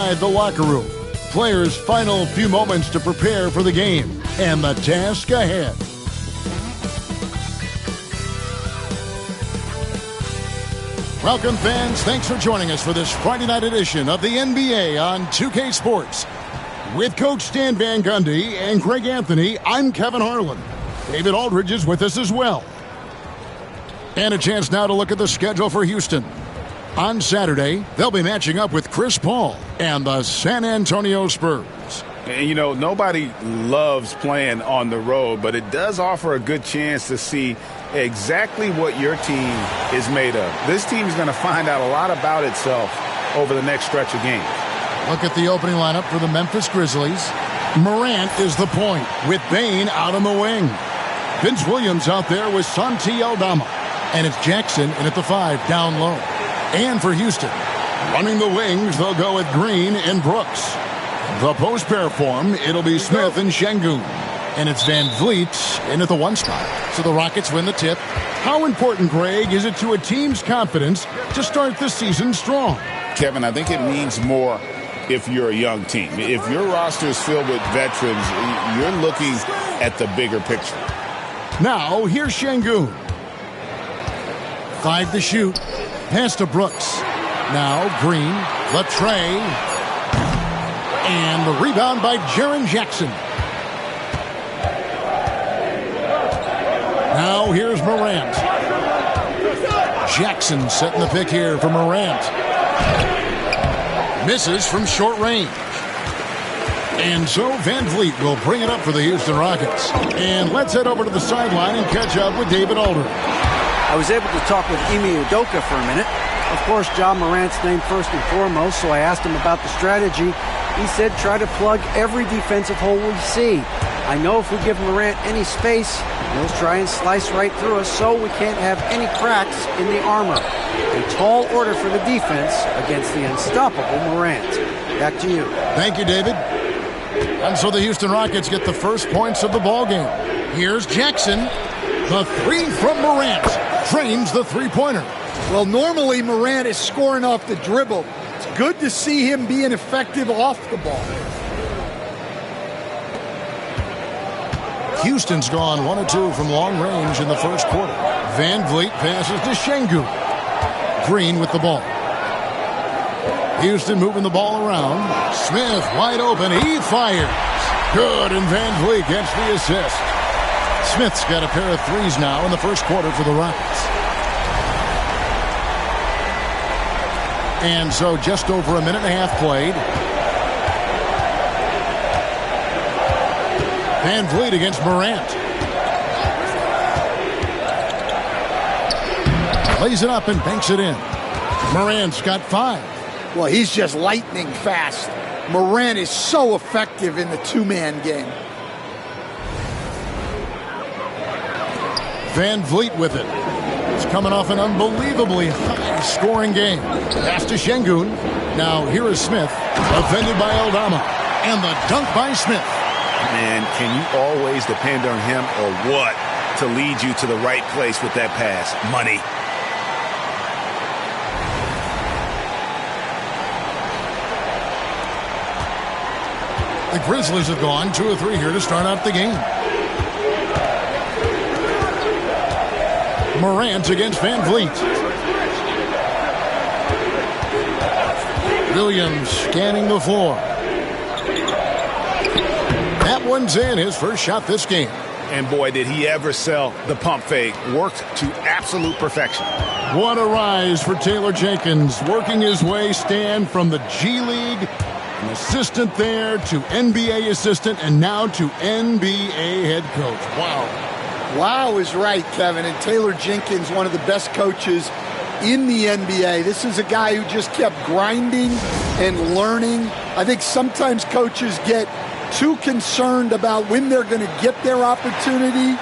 The locker room. Players' final few moments to prepare for the game and the task ahead. Welcome, fans. Thanks for joining us for this Friday night edition of the NBA on 2K Sports. With Coach Stan Van Gundy and Greg Anthony, I'm Kevin Harlan. David Aldridge is with us as well. And a chance now to look at the schedule for Houston. On Saturday, they'll be matching up with Chris Paul and the San Antonio Spurs. And, you know, nobody loves playing on the road, but it does offer a good chance to see exactly what your team is made of. This team is going to find out a lot about itself over the next stretch of games. Look at the opening lineup for the Memphis Grizzlies. Morant is the point with Bane out on the wing. Vince Williams out there with Santi Aldama. And it's Jackson in at the 5 down low. And for Houston, running the wings, they'll go with Green and Brooks. The post pair form, it'll be Smith and Şengün. And it's Van Vliet in at the 1 spot. So the Rockets win the tip. How important, Greg, is it to a team's confidence to start the season strong? Kevin, I think it means more if you're a young team. If your roster is filled with veterans, you're looking at the bigger picture. Now, here's Şengün. 5 to shoot. Pass to Brooks. Now Green, Latrey, and the rebound by Jaren Jackson. Now here's Morant. Jackson setting the pick here for Morant. Misses from short range. And so Van Vliet will bring it up for the Houston Rockets. And let's head over to the sideline and catch up with David Aldridge. I was able to talk with Ime Udoka for a minute. Of course, John Morant's named first and foremost, so I asked him about the strategy. He said try to plug every defensive hole we see. I know if we give Morant any space, he'll try and slice right through us so we can't have any cracks in the armor. A tall order for the defense against the unstoppable Morant. Back to you. Thank you, David. And so the Houston Rockets get the first points of the ballgame. Here's Jackson. The 3 from Morant drains the three-pointer. Well, normally Morant is scoring off the dribble. It's good to see him being effective off the ball. Houston's gone 1 of 2 from long range in the first quarter. Van Vliet passes to Şengün. Green with the ball. Houston moving the ball around. Smith wide open. He fires. Good, and Van Vliet gets the assist. Smith's got a pair of threes now in the first quarter for the Rockets. And so just over a minute and a half played. Van Vliet against Morant. Lays it up and banks it in. Morant's got 5. Well, he's just lightning fast. Morant is so effective in the two-man game. Van Vliet with it. He's coming off an unbelievably high-scoring game. Pass to Şengün. Now here is Smith, defended by Aldama. And the dunk by Smith. Man, can you always depend on him or what to lead you to the right place with that pass? Money. The Grizzlies have gone 2 of 3 here to start out the game. Morant against Van Vliet. Williams scanning the floor. That one's in, his first shot this game. And boy, did he ever sell the pump fake. Worked to absolute perfection. What a rise for Taylor Jenkins, working his way, Stan, from the G League, an assistant there, to NBA assistant, and now to NBA head coach. Wow. Wow is right, Kevin. And Taylor Jenkins, one of the best coaches in the NBA. This is a guy who just kept grinding and learning. I think sometimes coaches get too concerned about when they're going to get their opportunity.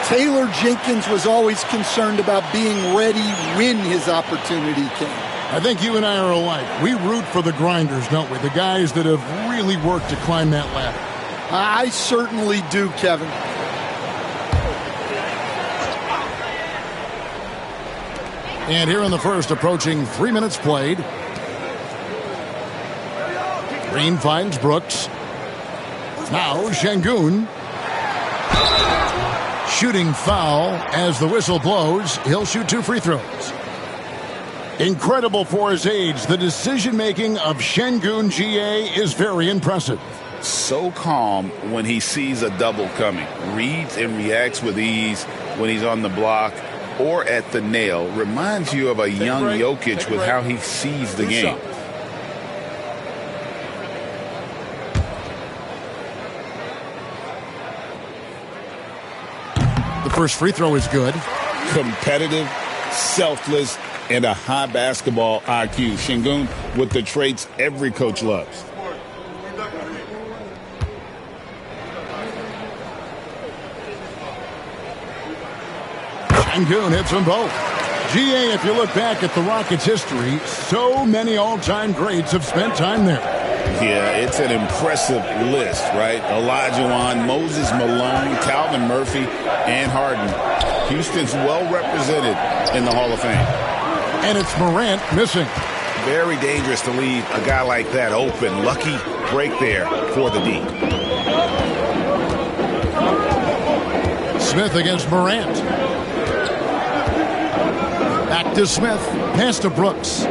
Taylor Jenkins was always concerned about being ready when his opportunity came. I think you and I are alike. We root for the grinders, don't we? The guys that have really worked to climb that ladder. I certainly do, Kevin. And here in the first, approaching 3 minutes played. Green finds Brooks. Now Şengün. Shooting foul as the whistle blows. He'll shoot 2 free throws. Incredible for his age. The decision-making of Şengün GA is very impressive. So calm when he sees a double coming. Reads and reacts with ease when he's on the block or at the nail. Reminds you of a young Jokic with how he sees the game. The first free throw is good. Competitive, selfless, and a high basketball IQ. Şengün with the traits every coach loves. Şengün hits them both. GA, if you look back at the Rockets' history, so many all-time greats have spent time there. Yeah, it's an impressive list, right? Olajuwon, Moses Malone, Calvin Murphy, and Harden. Houston's well represented in the Hall of Fame. And it's Morant missing. Very dangerous to leave a guy like that open. Lucky break there for the D. Smith against Morant. Back to Smith. Pass to Brooks.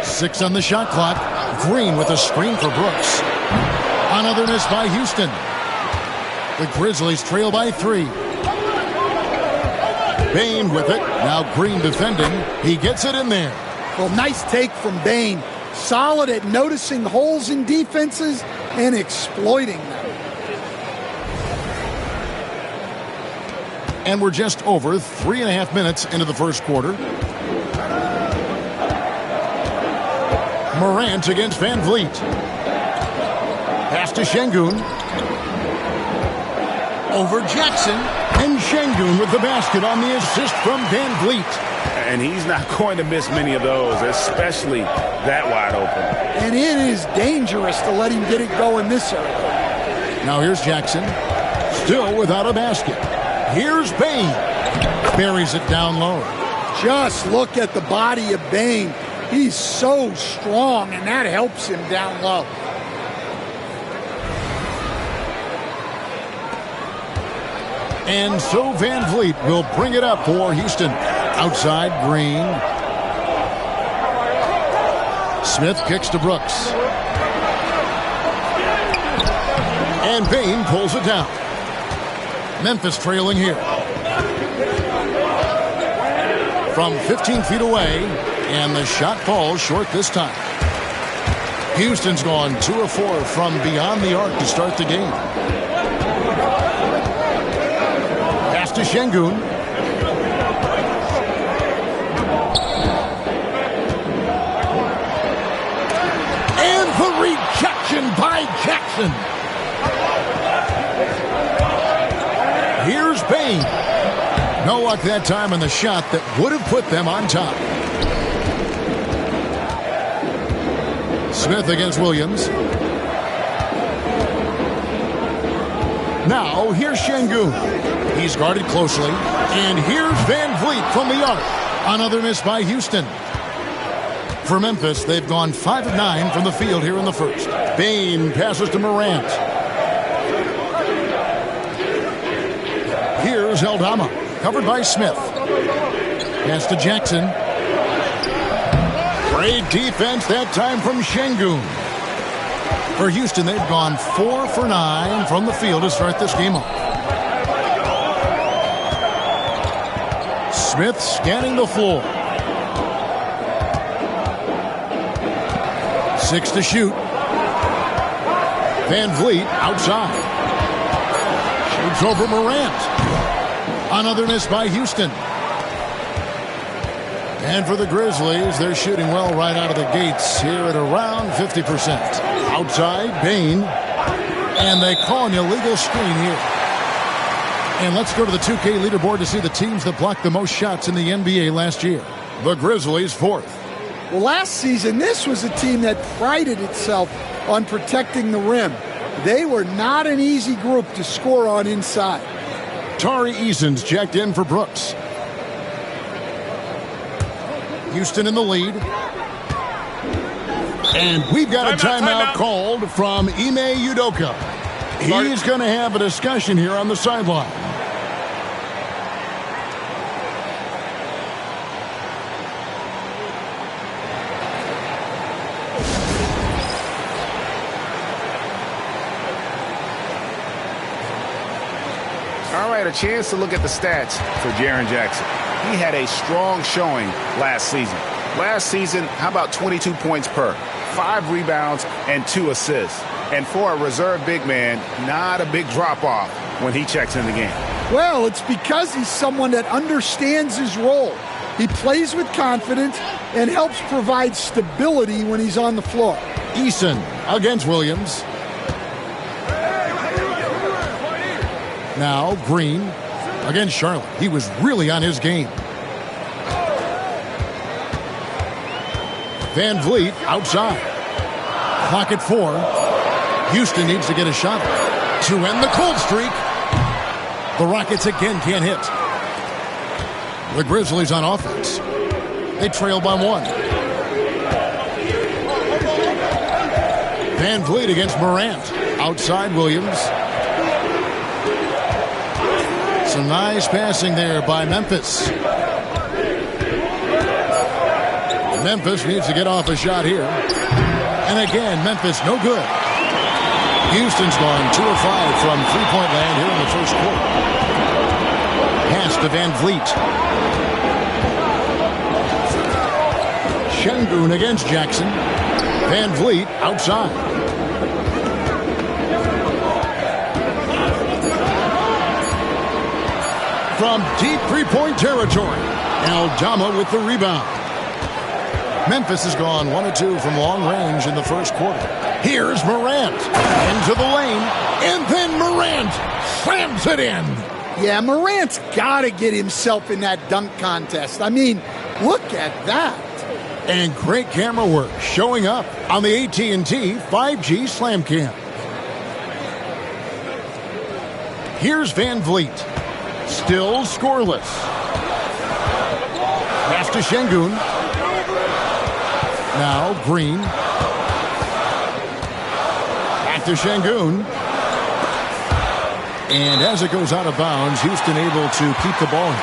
6 on the shot clock. Green with a screen for Brooks. Another miss by Houston. The Grizzlies trail by 3. Bane with it. Now Green defending. He gets it in there. Well, nice take from Bane. Solid at noticing holes in defenses and exploiting them. And we're just over 3.5 minutes into the first quarter. Morant against Van Vliet. Pass to Şengün. Over Jackson. And Şengün with the basket on the assist from Van Vliet. And he's not going to miss many of those, especially that wide open. And it is dangerous to let him get it going this early. Now here's Jackson. Still without a basket. Here's Bane. Buries it down low. Just look at the body of Bane. He's so strong, and that helps him down low. And so Van Vliet will bring it up for Houston. Outside, Green. Smith kicks to Brooks. And Bane pulls it down. Memphis trailing here. From 15 feet away, and the shot falls short this time. Houston's gone 2 of 4 from beyond the arc to start the game. Pass to Şengün. And the rejection by Jackson. Here's Bane. No luck that time on the shot that would have put them on top. Smith against Williams. Now, here's Şengün. He's guarded closely. And here's Van Vliet from the arc. Another miss by Houston. For Memphis, they've gone 5 of 9 from the field here in the first. Bane passes to Morant. Here's Aldama, covered by Smith. Pass to Jackson. Great defense that time from Şengün. For Houston, they've gone 4 for 9 from the field to start this game off. Smith scanning the floor. 6 to shoot. Van Vliet outside. Shoots over Morant. Another miss by Houston. And for the Grizzlies, they're shooting well right out of the gates here at around 50%. Outside, Bane. And they call an illegal screen here. And let's go to the 2K leaderboard to see the teams that blocked the most shots in the NBA last year. The Grizzlies, 4th. Well, last season, this was a team that prided itself on protecting the rim. They were not an easy group to score on inside. Tari Eason's checked in for Brooks. Houston in the lead. And we've got a timeout called from Ime Udoka. He's going to have a discussion here on the sideline. All right, a chance to look at the stats for Jaren Jackson. He had a strong showing last season. Last season, how about 22 points per, 5 rebounds, and 2 assists. And for a reserve big man, not a big drop-off when he checks in the game. Well, it's because he's someone that understands his role. He plays with confidence and helps provide stability when he's on the floor. Eason against Williams. Now Green against Charlotte. He was really on his game. Van Vliet outside. Clock at 4. Houston needs to get a shot to end the cold streak. The Rockets again can't hit. The Grizzlies on offense. They trail by 1. Van Vliet against Morant. Outside Williams. Some nice passing there by Memphis. Memphis needs to get off a shot here. And again, Memphis no good. Houston's gone 2 of 5 from three-point land here in the first quarter. Pass to Van Vliet. Şengün against Jackson. Van Vliet outside. From deep three-point territory, Aldama with the rebound. Memphis has gone 1 of 2 from long range in the first quarter. Here's Morant into the lane, and then Morant slams it in. Yeah, Morant's got to get himself in that dunk contest. I mean, look at that. And great camera work showing up on the AT&T 5G Slam Cam. Here's Van Vliet. Still scoreless. Pass to Şengün. Now Green. Back to Şengün. And as it goes out of bounds, Houston able to keep the ball.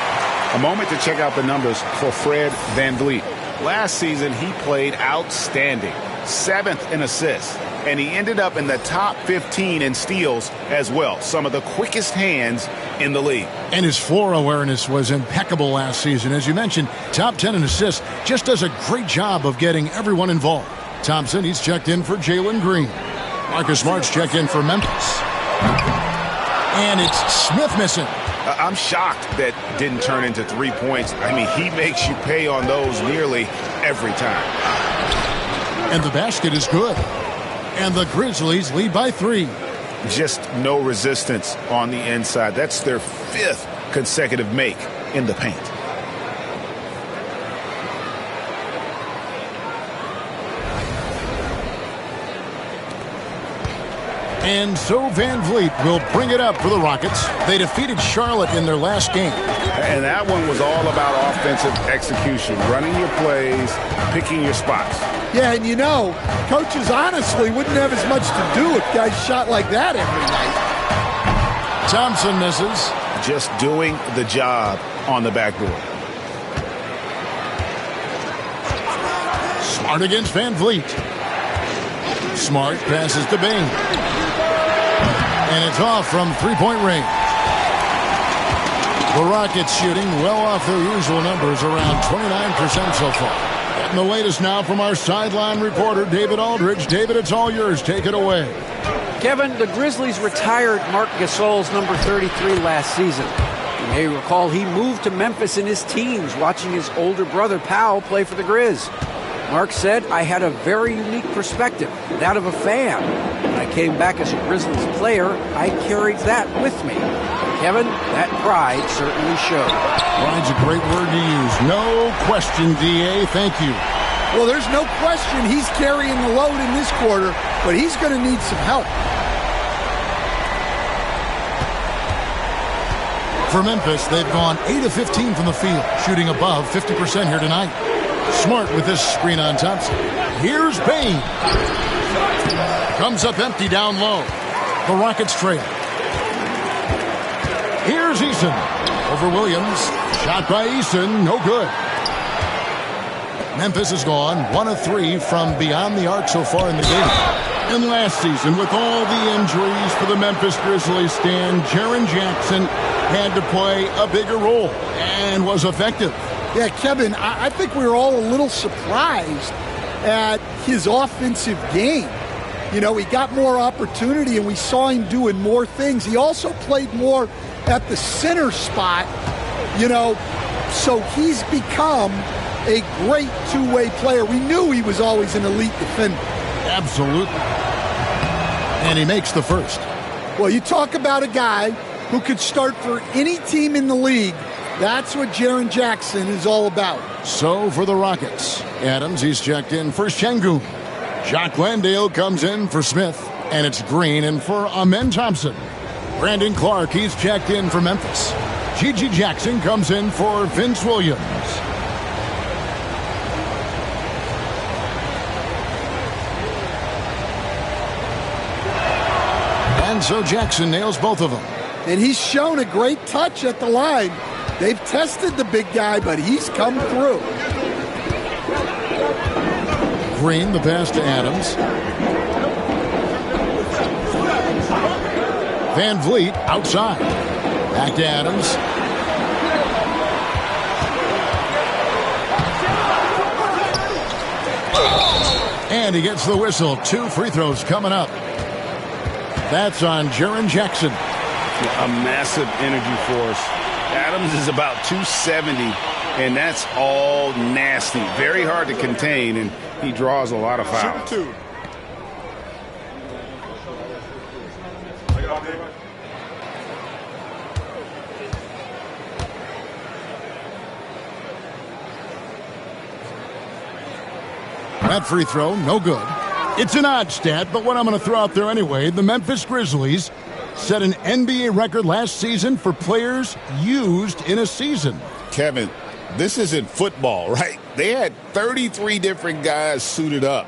A moment to check out the numbers for Fred Van Vliet. Last season, he played outstanding. 7th in assists. And he ended up in the top 15 in steals as well. Some of the quickest hands in the league. And his floor awareness was impeccable last season. As you mentioned, top 10 in assists. Just does a great job of getting everyone involved. Thompson, he's checked in for Jalen Green. Marcus Smart's checked in for Memphis. And it's Smith missing. I'm shocked that didn't turn into 3 points. I mean, he makes you pay on those nearly every time. And the basket is good. And the Grizzlies lead by 3. Just no resistance on the inside. That's their 5th consecutive make in the paint. And so Van Vliet will bring it up for the Rockets. They defeated Charlotte in their last game. And that one was all about offensive execution, running your plays, picking your spots. Yeah, and you know, coaches honestly wouldn't have as much to do if guys shot like that every night. Thompson misses. Just doing the job on the backboard. Smart against Van Vliet. Smart passes to Bain. And it's off from three-point range. The Rockets shooting well off their usual numbers, around 29% so far. And the latest now from our sideline reporter, David Aldridge. David, it's all yours. Take it away. Kevin, the Grizzlies retired Marc Gasol's number 33 last season. You may recall he moved to Memphis in his teens, watching his older brother, Powell, play for the Grizz. Mark said, I had a very unique perspective, that of a fan. When I came back as a Grizzlies player, I carried that with me. Kevin, that pride certainly showed. Pride's a great word to use. No question, D.A. Thank you. Well, there's no question he's carrying the load in this quarter, but he's going to need some help. For Memphis, they've gone 8 of 15 from the field, shooting above 50% here tonight. Smart with this screen on Thompson. Here's Bain. Comes up empty down low. The Rockets trail. Here's Eason. Over Williams. Shot by Eason. No good. Memphis has gone 1 of 3 from beyond the arc so far in the game. And last season, with all the injuries for the Memphis Grizzlies, Stan, Jaren Jackson had to play a bigger role and was effective. Yeah, Kevin, I think we were all a little surprised at his offensive game. You know, he got more opportunity and we saw him doing more things. He also played more at the center spot, you know, so he's become a great two-way player. We knew he was always an elite defender. Absolutely. And he makes the first. Well, you talk about a guy who could start for any team in the league. That's what Jaren Jackson is all about. So for the Rockets, Adams, he's checked in for Şengün. Jock Landale comes in for Smith. And it's Green in for Amen Thompson. Brandon Clark, he's checked in for Memphis. Gigi Jackson comes in for Vince Williams. And so Jackson nails both of them. And he's shown a great touch at the line. They've tested the big guy, but he's come through. Green, the pass to Adams. Van Vliet outside. Back to Adams. And he gets the whistle. 2 free throws coming up. That's on Jaren Jackson. A massive energy force. Adams is about 270, and that's all nasty. Very hard to contain, and he draws a lot of fouls. That free throw, no good. It's an odd stat, but what I'm going to throw out there anyway, the Memphis Grizzlies set an NBA record last season for players used in a season. Kevin, this isn't football, right? They had 33 different guys suited up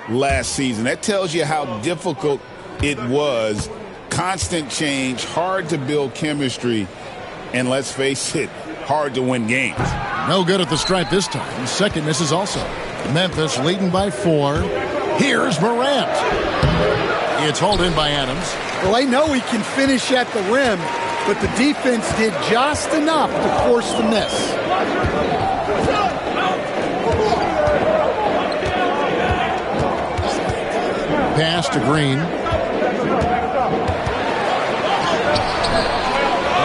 last season. That tells you how difficult it was. Constant change, hard to build chemistry, and let's face it, hard to win games. No good at the stripe this time. Second misses also. Memphis leading by 4. Here's Morant. It's hauled in by Adams. Well, I know he can finish at the rim, but the defense did just enough to force the miss. Pass to Green.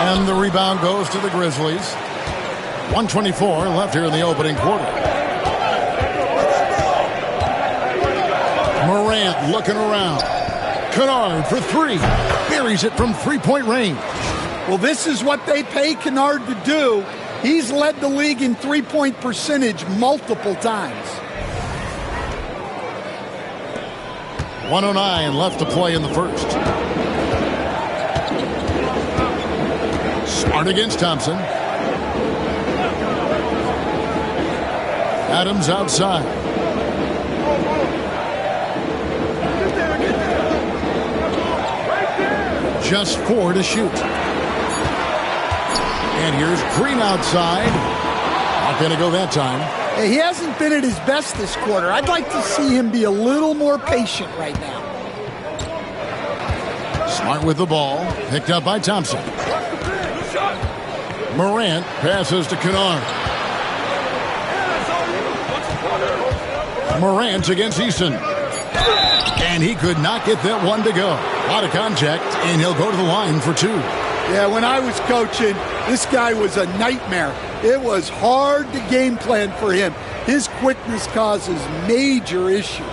And the rebound goes to the Grizzlies. 1:24 left here in the opening quarter. Morant looking around. Kennard for 3. Buries it from three-point range. Well, this is what they pay Kennard to do. He's led the league in three-point percentage multiple times. 1:09 left to play in the first. Smart against Thompson. Adams outside. Just 4 to shoot. And here's Green outside. Not going to go that time. He hasn't been at his best this quarter. I'd like to see him be a little more patient right now. Smart with the ball. Picked up by Thompson. Morant passes to Kennard. Morant against Eason. And he could not get that one to go. Out of contact, and he'll go to the line for 2. Yeah, when I was coaching, this guy was a nightmare. It was hard to game plan for him. His quickness causes major issues.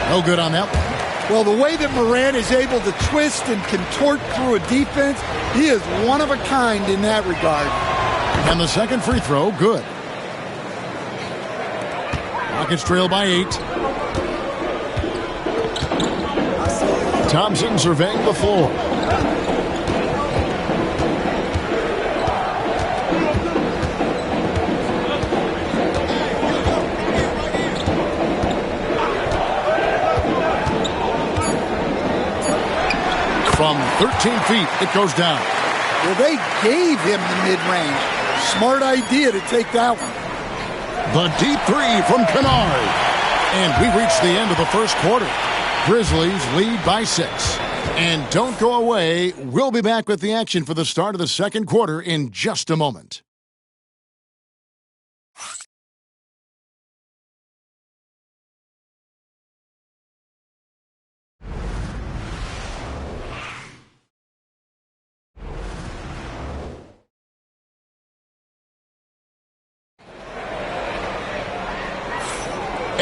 No good on that one. Well, the way that Morant is able to twist and contort through a defense, he is one of a kind in that regard. And the second free throw, good. Rockets trail by 8. Thompson surveying the floor. From 13 feet, it goes down. Well, they gave him the mid-range. Smart idea to take that one. The deep three from Kennard. And we reach the end of the first quarter. Grizzlies lead by 6. And don't go away. We'll be back with the action for the start of the second quarter in just a moment.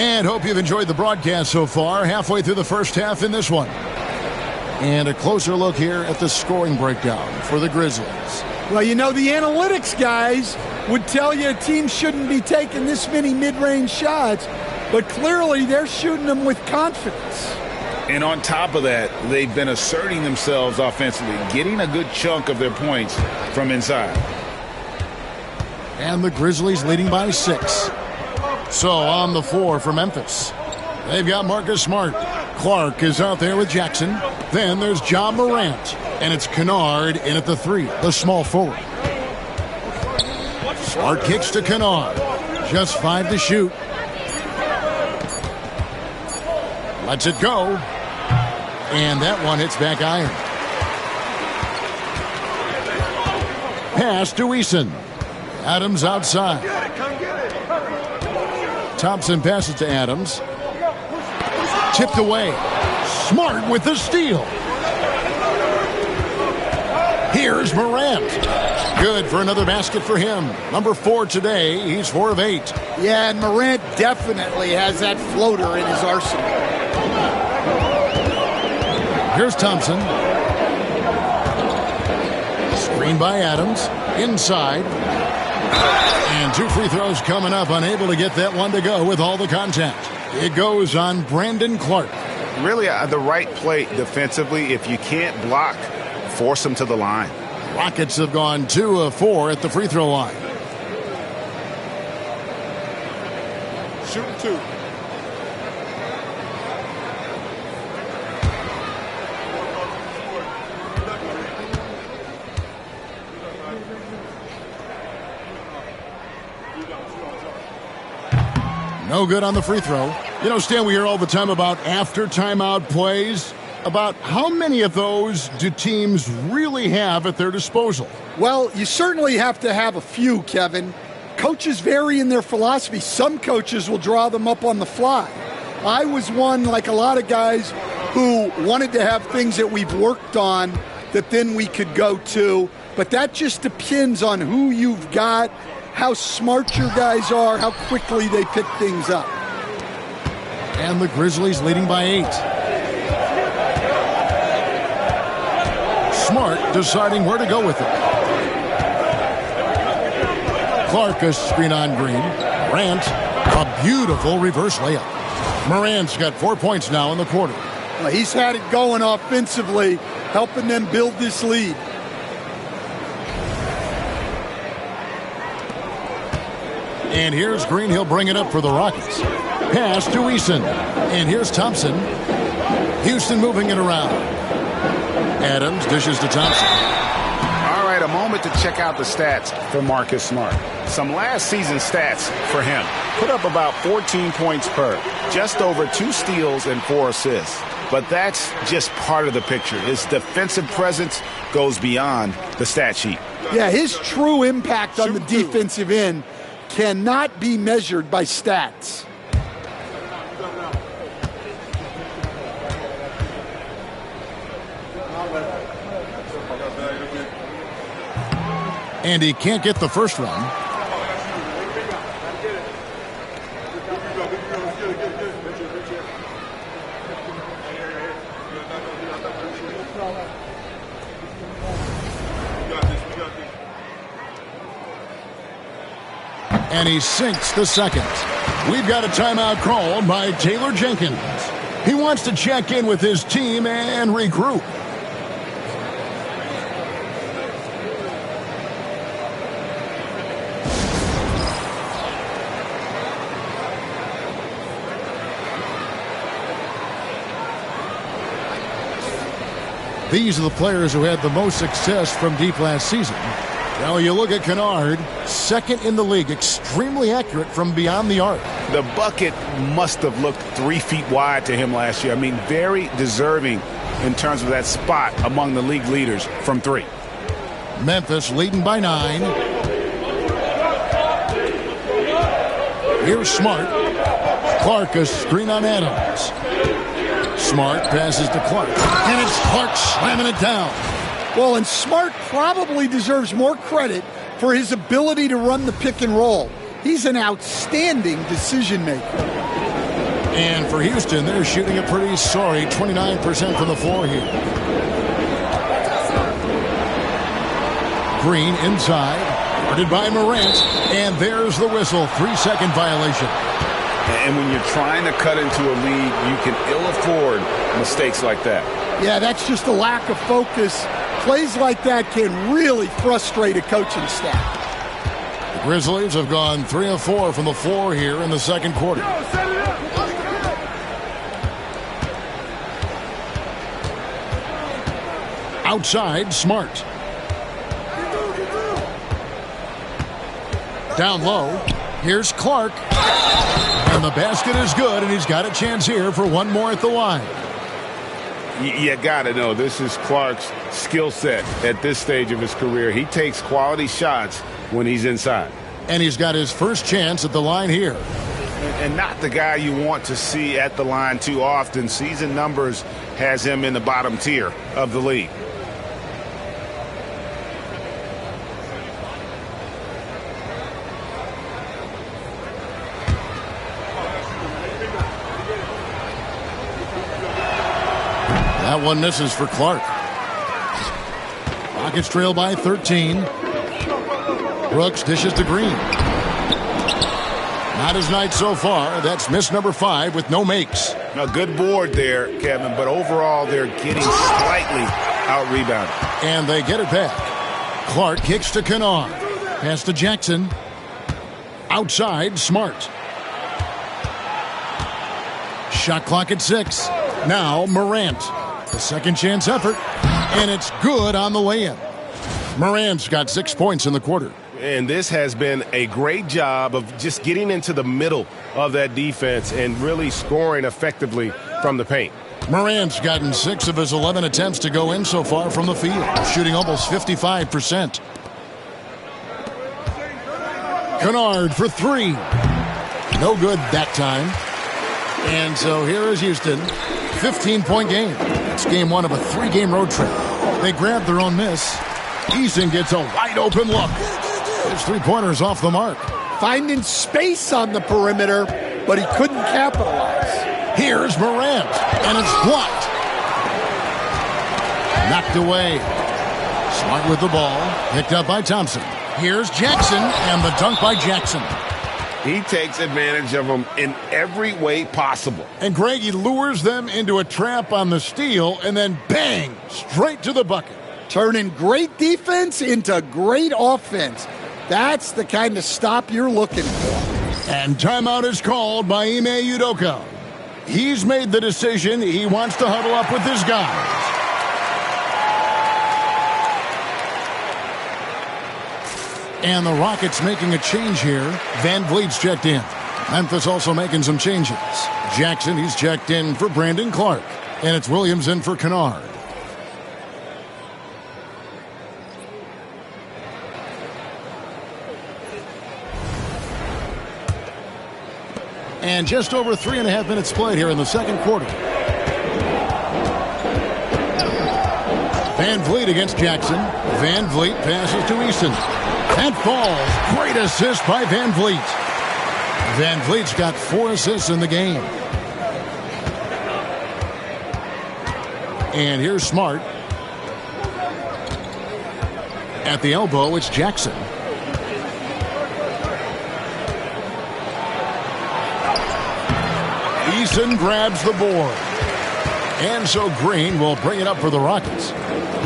And hope you've enjoyed the broadcast so far. Halfway through the first half in this one. And a closer look here at the scoring breakdown for the Grizzlies. Well, you know, the analytics guys would tell you a team shouldn't be taking this many mid-range shots, but clearly they're shooting them with confidence. And on top of that, they've been asserting themselves offensively, getting a good chunk of their points from inside. And the Grizzlies leading by 6. So on the floor for Memphis, they've got Marcus Smart. Clark is out there with Jackson. Then there's Ja Morant. And it's Kennard in at the 3, the small forward. Smart kicks to Kennard. Just 5 to shoot. Lets it go. And that one hits back iron. Pass to Eason. Adams outside. Thompson passes to Adams. Tipped away. Smart with the steal. Here's Morant. Good for another basket for him. Number 4 today. He's 4 of 8. Yeah, and Morant definitely has that floater in his arsenal. Here's Thompson. Screen by Adams. Inside. And 2 free throws coming up. Unable to get that one to go with all the contact. It goes on Brandon Clark. Really the right play defensively. If you can't block, force them to the line. Rockets have gone 2 of 4 at the free throw line. Shooting 2. No good on the free throw. You know, Stan, we hear all the time about after timeout plays. About how many of those do teams really have at their disposal? Well, you certainly have to have a few, Kevin. Coaches vary in their philosophy. Some coaches will draw them up on the fly. I was one, like a lot of guys, who wanted to have things that we've worked on that then we could go to. But that just depends on who you've got, how smart your guys are, how quickly they pick things up. And the Grizzlies leading by 8. Smart deciding where to go with it. Clark a screen on Green. Morant, a beautiful reverse layup. Morant's got 4 points now in the quarter. Well, he's had it going offensively, helping them build this lead. And here's Green. He'll bring it up for the Rockets. Pass to Eason. And here's Thompson. Houston moving it around. Adams dishes to Thompson. All right, a moment to check out the stats for Marcus Smart. Some last season stats for him. Put up about 14 points per. Just over 2 steals and 4 assists. But that's just part of the picture. His defensive presence goes beyond the stat sheet. Yeah, his true impact on the defensive end cannot be measured by stats. And he can't get the first run. And he sinks the second. We've got a timeout called by Taylor Jenkins. He wants to check in with his team and regroup. These are the players who had the most success from deep last season. Now you look at Kennard, second in the league, extremely accurate from beyond the arc. The bucket must have looked 3 feet wide to him last year. I mean, very deserving in terms of that spot among the league leaders from 3. Memphis leading by 9. Here's Smart. Clark, a screen on Adams. Smart passes to Clark, and it's Clark slamming it down. Well, and Smart probably deserves more credit for his ability to run the pick and roll. He's an outstanding decision maker. And for Houston, they're shooting a pretty sorry 29% from the floor here. Green inside, guarded by Morant, and there's the whistle, 3-second violation. And when you're trying to cut into a lead, you can ill afford mistakes like that. Yeah, that's just a lack of focus. Plays like that can really frustrate a coaching staff. The Grizzlies have gone 3 of 4 from the floor here in the second quarter. Outside, Smart. Down low, here's Clark. And the basket is good, and he's got a chance here for one more at the line. You got to know this is Clark's skill set at this stage of his career. He takes quality shots when he's inside. And he's got his first chance at the line here. And not the guy you want to see at the line too often. Season numbers has him in the bottom tier of the league. That one misses for Clark. Rockets trail by 13. Brooks dishes to Green. Not his night so far. That's miss number 5 with no makes. A good board there, Kevin, but overall they're getting slightly out-rebounded. And they get it back. Clark kicks to Kennard. Pass to Jackson. Outside, Smart. Shot clock at 6. Now Morant. The second chance effort, and it's good on the lay-in. Morant's got 6 points in the quarter. And this has been a great job of just getting into the middle of that defense and really scoring effectively from the paint. Morant's gotten 6 of his 11 attempts to go in so far from the field, shooting almost 55%. Kennard for 3. No good that time. And so here is Houston. 15-point game. It's game 1 of a 3-game road trip. They grab their own miss. Eason gets a wide-open look. His 3-pointers off the mark. Finding space on the perimeter, but he couldn't capitalize. Here's Morant, and it's blocked. Knocked away. Smart with the ball. Picked up by Thompson. Here's Jackson, and the dunk by Jackson. He takes advantage of them in every way possible. And Greg, he lures them into a trap on the steal, and then bang, straight to the bucket. Turning great defense into great offense. That's the kind of stop you're looking for. And timeout is called by Ime Udoka. He's made the decision. He wants to huddle up with his guys. And the Rockets making a change here. Van Vliet's checked in. Memphis also making some changes. Jackson, he's checked in for Brandon Clark. And it's Williams in for Kennard. And just over 3.5 minutes played here in the second quarter. Van Vliet against Jackson. Van Vliet passes to Easton. That falls. Great assist by Van Vliet. Van Vliet's got 4 assists in the game. And here's Smart. At the elbow, it's Jackson. Eason grabs the board. And so Green will bring it up for the Rockets.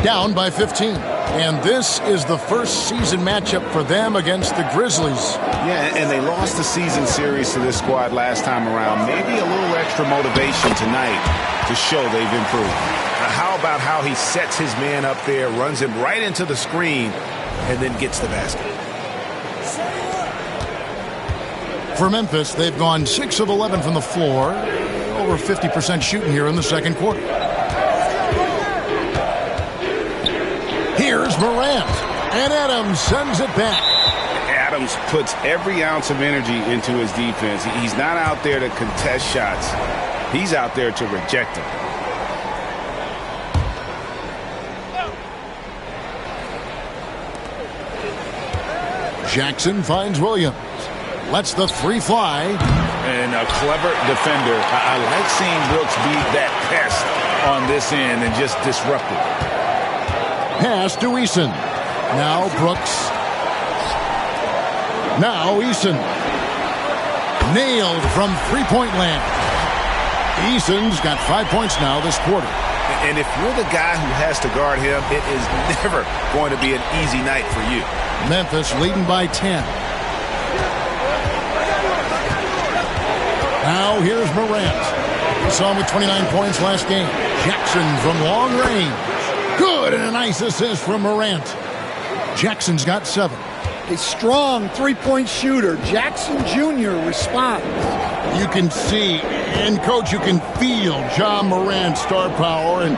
Down by 15. And this is the first season matchup for them against the Grizzlies. Yeah, and they lost the season series to this squad last time around. Maybe a little extra motivation tonight to show they've improved. Now, how about how he sets his man up there, runs him right into the screen, and then gets the basket? For Memphis, they've gone 6 of 11 from the floor. Over 50% shooting here in the second quarter. Here's Morant. And Adams sends it back. Adams puts every ounce of energy into his defense. He's not out there to contest shots. He's out there to reject them. Jackson finds Williams. Lets the three fly. And a clever defender. I like seeing Brooks be that pest on this end and just disrupt it. Pass to Eason. Now Brooks. Now Eason. Nailed from three-point land. Eason's got 5 points now this quarter. And if you're the guy who has to guard him, it is never going to be an easy night for you. Memphis leading by 10. Now here's Morant. We saw him with 29 points last game. Jackson from long range. Good, and a nice assist from Morant. Jackson's got 7. A strong three-point shooter. Jackson Jr. responds. You can see, and Coach, you can feel John Morant's star power, and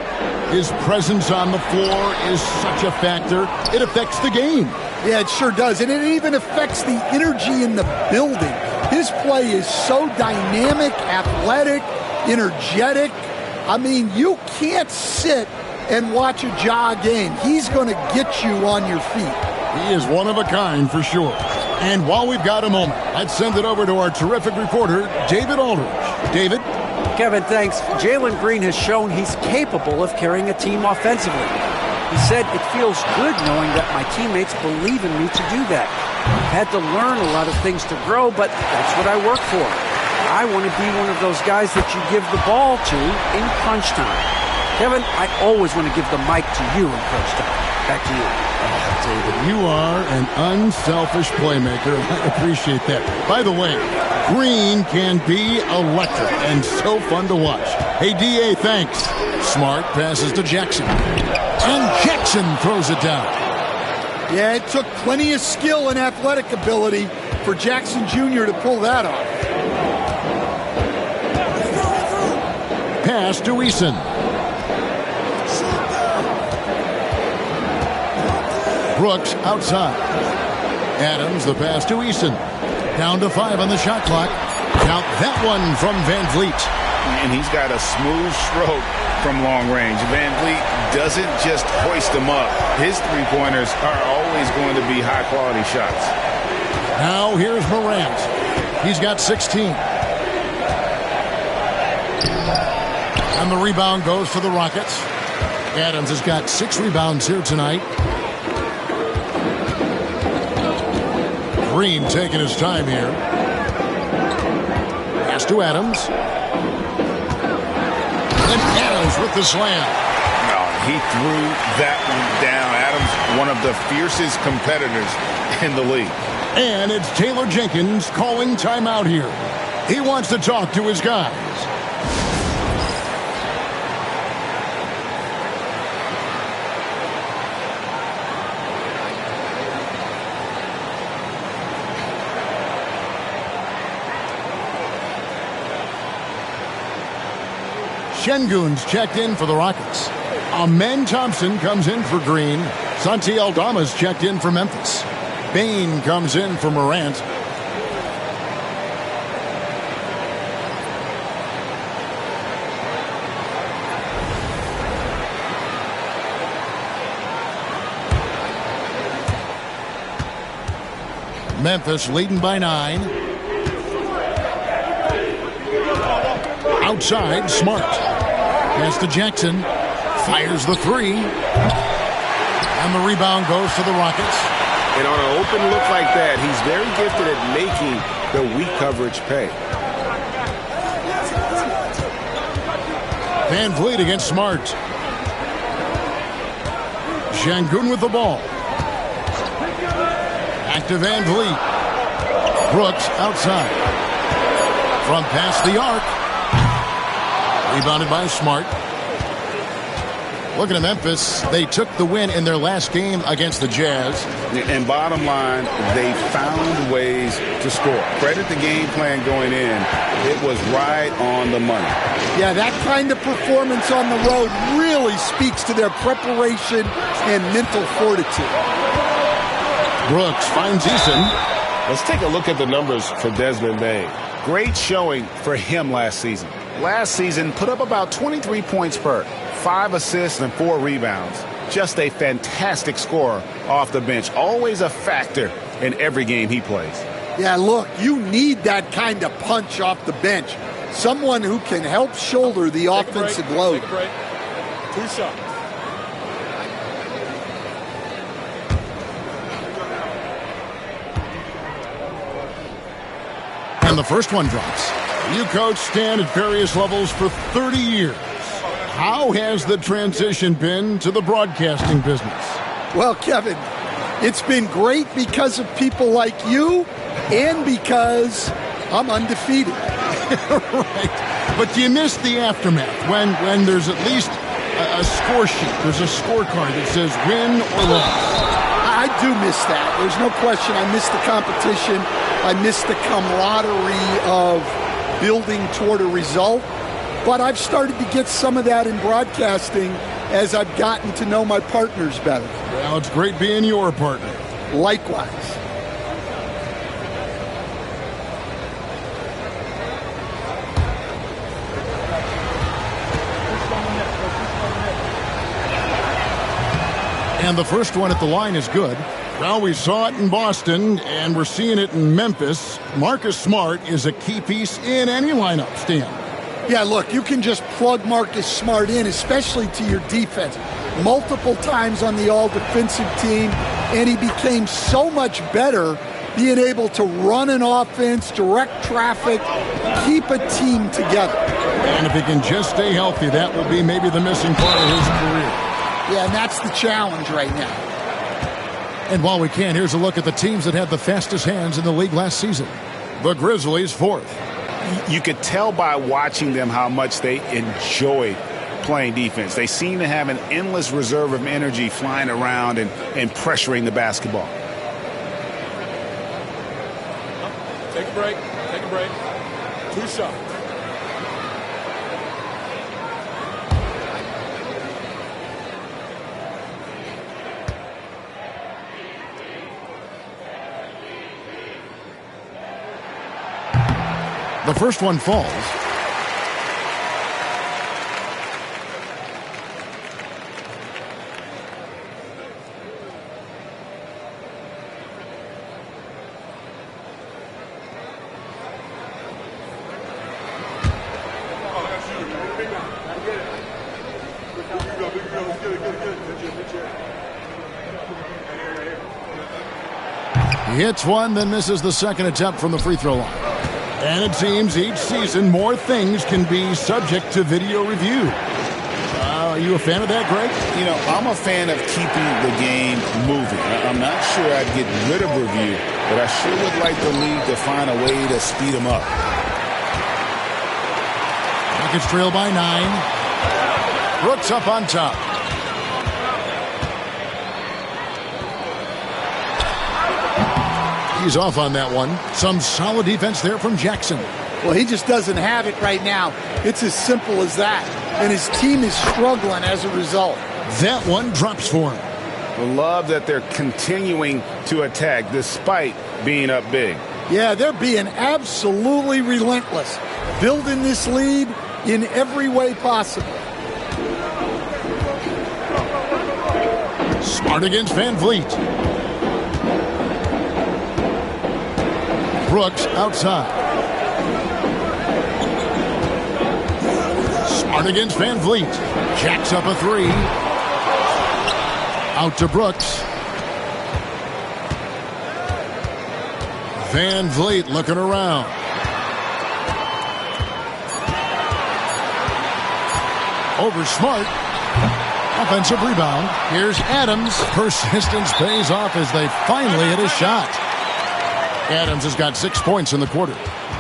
his presence on the floor is such a factor. It affects the game. Yeah, it sure does, and it even affects the energy in the building. His play is so dynamic, athletic, energetic. I mean, you can't sit and watch a Ja game. He's going to get you on your feet. He is one of a kind for sure. And while we've got a moment, I'd send it over to our terrific reporter, David Aldridge. David? Kevin, thanks. Jalen Green has shown he's capable of carrying a team offensively. He said, "It feels good knowing that my teammates believe in me to do that. I've had to learn a lot of things to grow, but that's what I work for. I want to be one of those guys that you give the ball to in crunch time." Kevin, I always want to give the mic to you in crunch time. Back to you. David, you are an unselfish playmaker. I appreciate that. By the way, Green can be electric and so fun to watch. Hey, D.A., thanks. Smart passes to Jackson. And Jackson throws it down. Yeah, it took plenty of skill and athletic ability for Jackson Jr. to pull that off. Pass to Eason. Brooks outside. Adams, the pass to Eason. Down to 5 on the shot clock. Count that one from Van Vliet. And he's got a smooth stroke from long range. Van Vliet doesn't just hoist them up. His three-pointers are always going to be high-quality shots. Now here's Morant. He's got 16. And the rebound goes to the Rockets. Adams has got 6 rebounds here tonight. Green taking his time here. Pass to Adams. And Adams with the slam. No, he threw that one down. Adams, one of the fiercest competitors in the league. And it's Taylor Jenkins calling timeout here. He wants to talk to his guys. Şengün's checked in for the Rockets. Amen Thompson comes in for Green. Santi Aldama's checked in for Memphis. Bane comes in for Morant. Memphis leading by 9. Outside, Smart. Pass to Jackson. Fires the 3. And the rebound goes to the Rockets. And on an open look like that, he's very gifted at making the weak coverage pay. Van Vliet against Smart. Şengün with the ball. Back to Van Vliet. Brooks outside. From past the arc. Rebounded by Smart. Looking at Memphis, they took the win in their last game against the Jazz. And bottom line, they found ways to score. Credit the game plan going in. It was right on the money. Yeah, that kind of performance on the road really speaks to their preparation and mental fortitude. Brooks finds Eason. Let's take a look at the numbers for Desmond Bane. Great showing for him last season. Last season, put up about 23 points per, 5 assists and 4 rebounds. Just a fantastic scorer off the bench. Always a factor in every game he plays. Yeah, look, you need that kind of punch off the bench. Someone who can help shoulder the offensive load. Take a break. 2 shots. And the first one drops. You coach Stan at various levels for 30 years. How has the transition been to the broadcasting business? Well, Kevin, it's been great because of people like you and because I'm undefeated. Right. But do you miss the aftermath when there's at least a score sheet? There's a scorecard that says win or loss. I do miss that. There's no question. I miss the competition. I miss the camaraderie of building toward a result. But I've started to get some of that in broadcasting as I've gotten to know my partners better. Well, it's great being your partner. Likewise. And the first one at the line is good. Well, we saw it in Boston, and we're seeing it in Memphis. Marcus Smart is a key piece in any lineup, Stan. Yeah, look, you can just plug Marcus Smart in, especially to your defense. Multiple times on the all-defensive team, and he became so much better being able to run an offense, direct traffic, keep a team together. And if he can just stay healthy, that will be maybe the missing part of his career. Yeah, and that's the challenge right now. And while we can, here's a look at the teams that had the fastest hands in the league last season. The Grizzlies, 4th. You could tell by watching them how much they enjoyed playing defense. They seem to have an endless reserve of energy flying around and pressuring the basketball. Take a break. Take a break. 2 shots. The first one falls. He hits one, then misses the second attempt from the free throw line. And it seems each season more things can be subject to video review. Are you a fan of that, Greg? You know, I'm a fan of keeping the game moving. I'm not sure I'd get rid of review, but I sure would like the league to find a way to speed them up. Rockets trail by 9. Brooks up on top. He's off on that one. Some solid defense there from Jackson. Well, he just doesn't have it right now. It's as simple as that. And his team is struggling as a result. That one drops for him. I love that they're continuing to attack despite being up big. Yeah, they're being absolutely relentless, building this lead in every way possible. Smart against Van Vliet. Brooks outside. Smart against Van Vliet. Jacks up a 3. Out to Brooks. Van Vliet looking around. Over Smart. Offensive rebound. Here's Adams. Persistence pays off as they finally hit a shot. Adams has got 6 points in the quarter.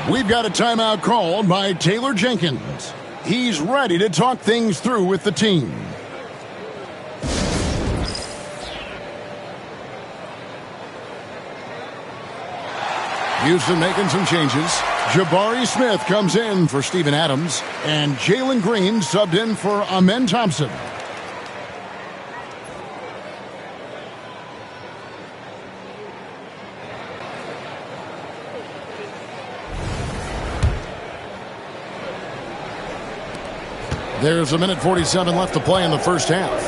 We've got a timeout called by Taylor Jenkins. He's ready to talk things through with the team. Houston making some changes. Jabari Smith comes in for Steven Adams, and Jalen Green subbed in for Amen Thompson. There's a minute 47 left to play in the first half.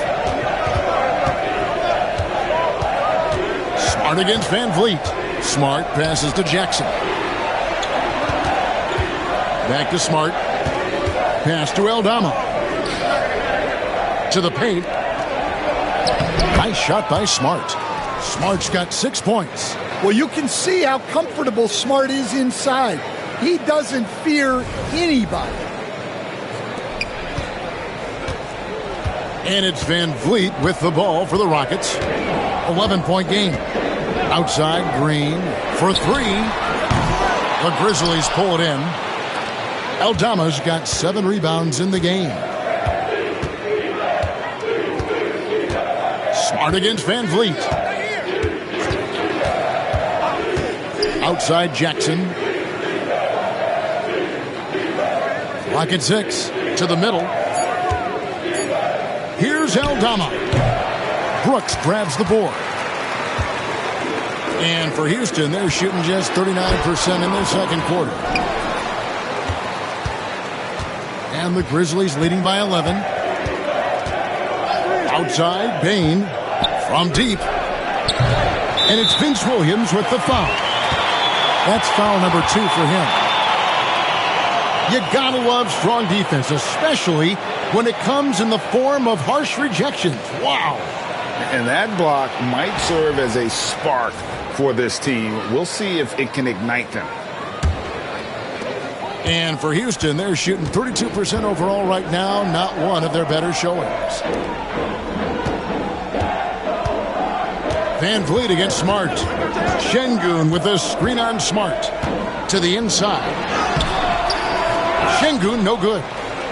Smart against Van Vliet. Smart passes to Jackson. Back to Smart. Pass to Aldama. To the paint. Nice shot by Smart. Smart's got 6 points. Well, you can see how comfortable Smart is inside. He doesn't fear anybody. And it's Van Vliet with the ball for the Rockets. 11-point game. Outside, Green for 3. The Grizzlies pull it in. Aldama's got 7 rebounds in the game. Smart against Van Vliet. Outside, Jackson. Rocket 6 to the middle. Here's Aldama. Brooks grabs the board. And for Houston, they're shooting just 39% in their second quarter. And the Grizzlies leading by 11. Outside, Bain from deep. And it's Vince Williams with the foul. That's foul number 2 for him. You gotta love strong defense, especially when it comes in the form of harsh rejections. Wow. And that block might serve as a spark for this team. We'll see if it can ignite them. And for Houston, they're shooting 32% overall right now, not one of their better showings. Van Vliet against Smart. Şengün with a screen on Smart. To the inside. Şengün, no good.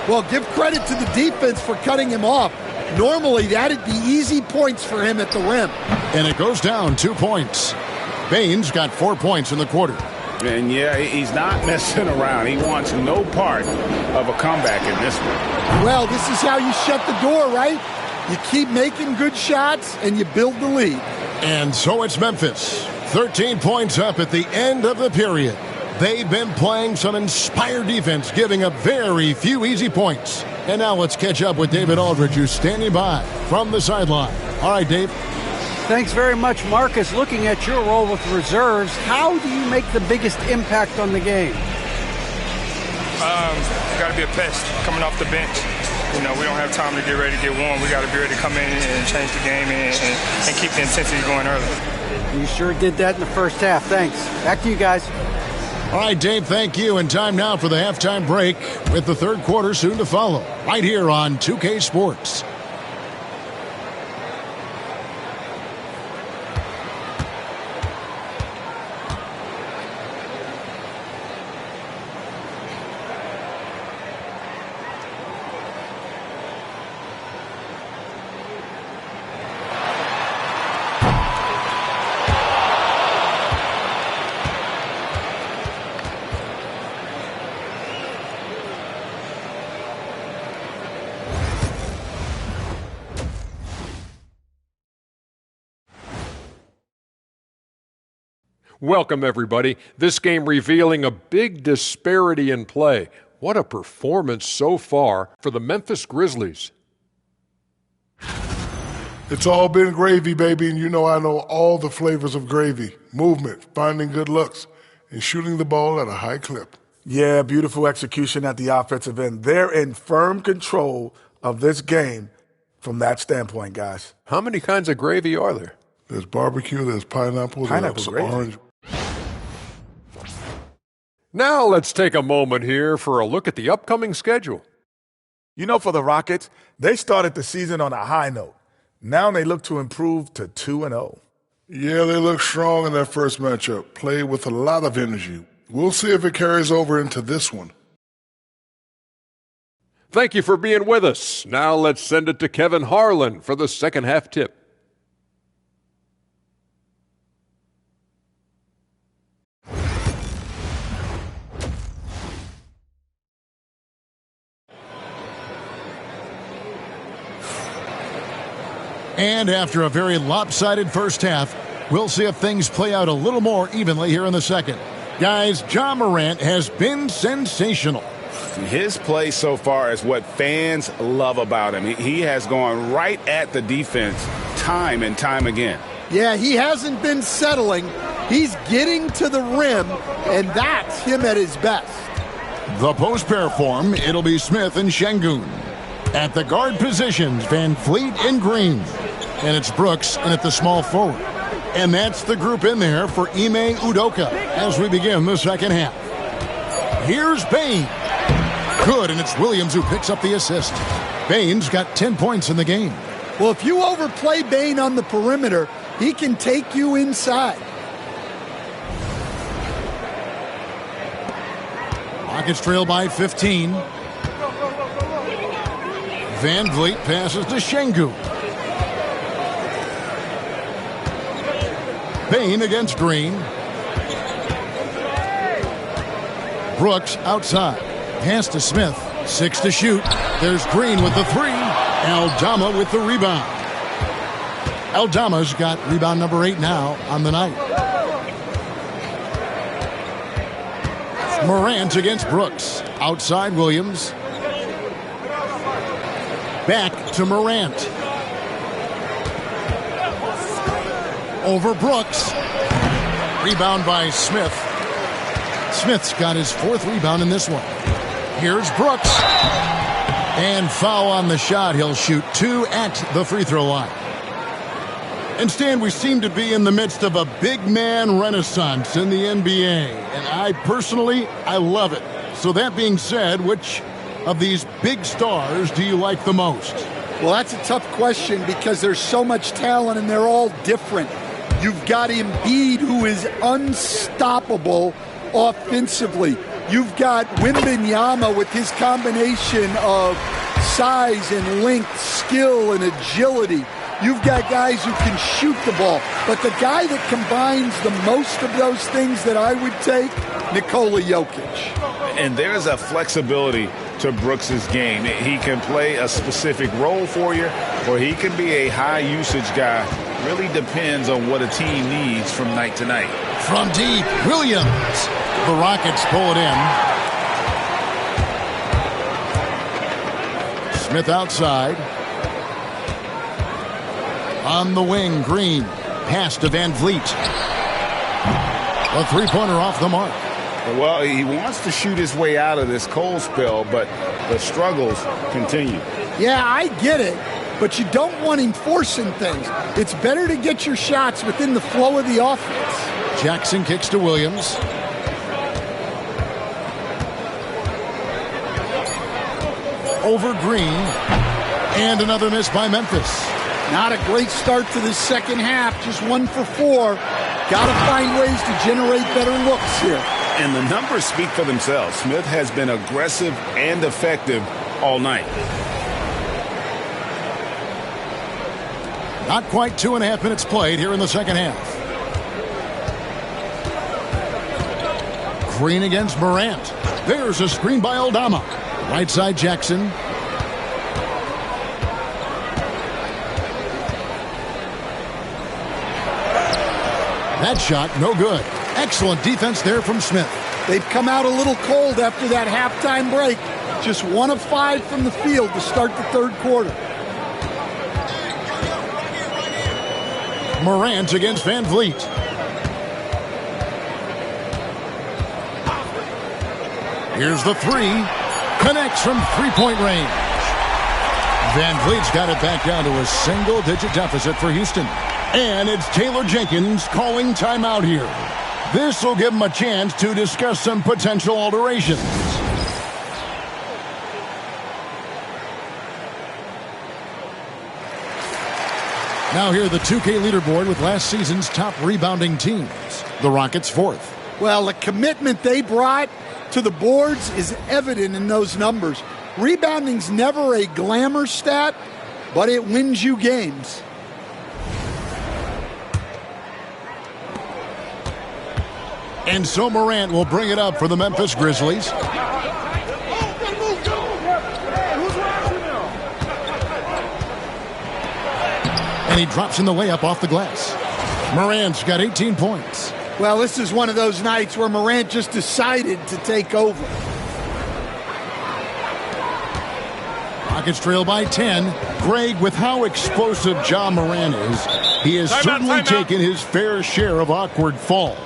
Well, give credit to the defense for cutting him off. Normally, that'd be easy points for him at the rim. And it goes down 2 points. Bain's got 4 points in the quarter. And, yeah, he's not messing around. He wants no part of a comeback in this one. Well, this is how you shut the door, right? You keep making good shots, and you build the lead. And so it's Memphis. 13 points up at the end of the period. They've been playing some inspired defense, giving up very few easy points. And now let's catch up with David Aldridge, who's standing by from the sideline. All right, Dave. Thanks very much, Marcus. Looking at your role with reserves, how do you make the biggest impact on the game? Got to be a pest coming off the bench. You know, we don't have time to get ready to get warm. We got to be ready to come in and change the game and keep the intensity going early. You sure did that in the first half. Thanks. Back to you guys. All right, Dave, thank you. And time now for the halftime break with the third quarter soon to follow right here on 2K Sports. Welcome, everybody. This game revealing a big disparity in play. What a performance so far for the Memphis Grizzlies. It's all been gravy, baby, and you know I know all the flavors of gravy. Movement, finding good looks, and shooting the ball at a high clip. Yeah, beautiful execution at the offensive end. They're in firm control of this game from that standpoint, guys. How many kinds of gravy are there? There's barbecue, there's pineapple, there's gravy. Orange. Now let's take a moment here for a look at the upcoming schedule. You know, for the Rockets, they started the season on a high note. Now they look to improve to 2-0. Yeah, they look strong in that first matchup. Played with a lot of energy. We'll see if it carries over into this one. Thank you for being with us. Now let's send it to Kevin Harlan for the second half tip. And after a very lopsided first half, we'll see if things play out a little more evenly here in the second. Guys, Ja Morant has been sensational. His play so far is what fans love about him. He has gone right at the defense time and time again. Yeah, he hasn't been settling. He's getting to the rim, and that's him at his best. The post pair form, it'll be Smith and Şengün. At the guard positions, Van Vliet and Green. And it's Brooks in at the small forward. And that's the group in there for Ime Udoka as we begin the second half. Here's Bane. Good, and it's Williams who picks up the assist. Bane's got 10 points in the game. Well, if you overplay Bane on the perimeter, he can take you inside. Rockets trail by 15. Van Vliet passes to Şengün. Bane against Green. Brooks outside. Pass to Smith. 6 to shoot. There's Green with the 3. Aldama with the rebound. Aldama's got rebound number 8 now on the night. Morant against Brooks. Outside Williams. Back to Morant. Over Brooks. Rebound by Smith. Smith's got his 4th rebound in this one. Here's Brooks. And foul on the shot. He'll shoot 2 at the free throw line. And Stan, we seem to be in the midst of a big man renaissance in the NBA. And I love it. So that being said, which of these big stars do you like the most? Well, that's a tough question because there's so much talent and they're all different. You've got Embiid, who is unstoppable offensively. You've got Wembanyama with his combination of size and length, skill and agility. You've got guys who can shoot the ball. But the guy that combines the most of those things that I would take, Nikola Jokic. And there's a flexibility to Brooks's game. He can play a specific role for you, or he can be a high-usage guy. Really depends on what a team needs from night to night. From deep, Williams. The Rockets pull it in. Smith outside. On the wing, Green. Pass to Van Vliet. A three-pointer off the mark. Well, he wants to shoot his way out of this cold spell, but the struggles continue. Yeah, I get it, but you don't want him forcing things. It's better to get your shots within the flow of the offense. Jackson kicks to Williams. Over Green. And another miss by Memphis. Not a great start to the second half, just 1 for 4. Got to find ways to generate better looks here. And the numbers speak for themselves. Smith has been aggressive and effective all night. Not quite 2.5 minutes played here in the second half. Green against Morant. There's a screen by Aldama. Right side Jackson. That shot, no good. Excellent defense there from Smith. They've come out a little cold after that halftime break. Just 1 of 5 from the field to start the third quarter. Morant against Van Vliet. Here's the 3. Connects from three-point range. Van Vliet's got it back down to a single-digit deficit for Houston. And it's Taylor Jenkins calling timeout here. This will give him a chance to discuss some potential alterations. Now here the 2K leaderboard with last season's top rebounding teams. The Rockets 4th. Well, the commitment they brought to the boards is evident in those numbers. Rebounding's never a glamour stat, but it wins you games. And so Morant will bring it up for the Memphis Grizzlies. And he drops in the layup off the glass. Morant's got 18 points. Well, this is one of those nights where Morant just decided to take over. Rockets trail by 10. Greg, with how explosive Ja Morant is, he has certainly taken his fair share of awkward falls.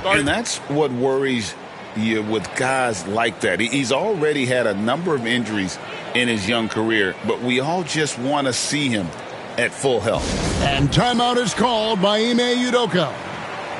And that's what worries you with guys like that. He's already had a number of injuries in his young career, but we all just want to see him at full health. And timeout is called by Ime Udoka.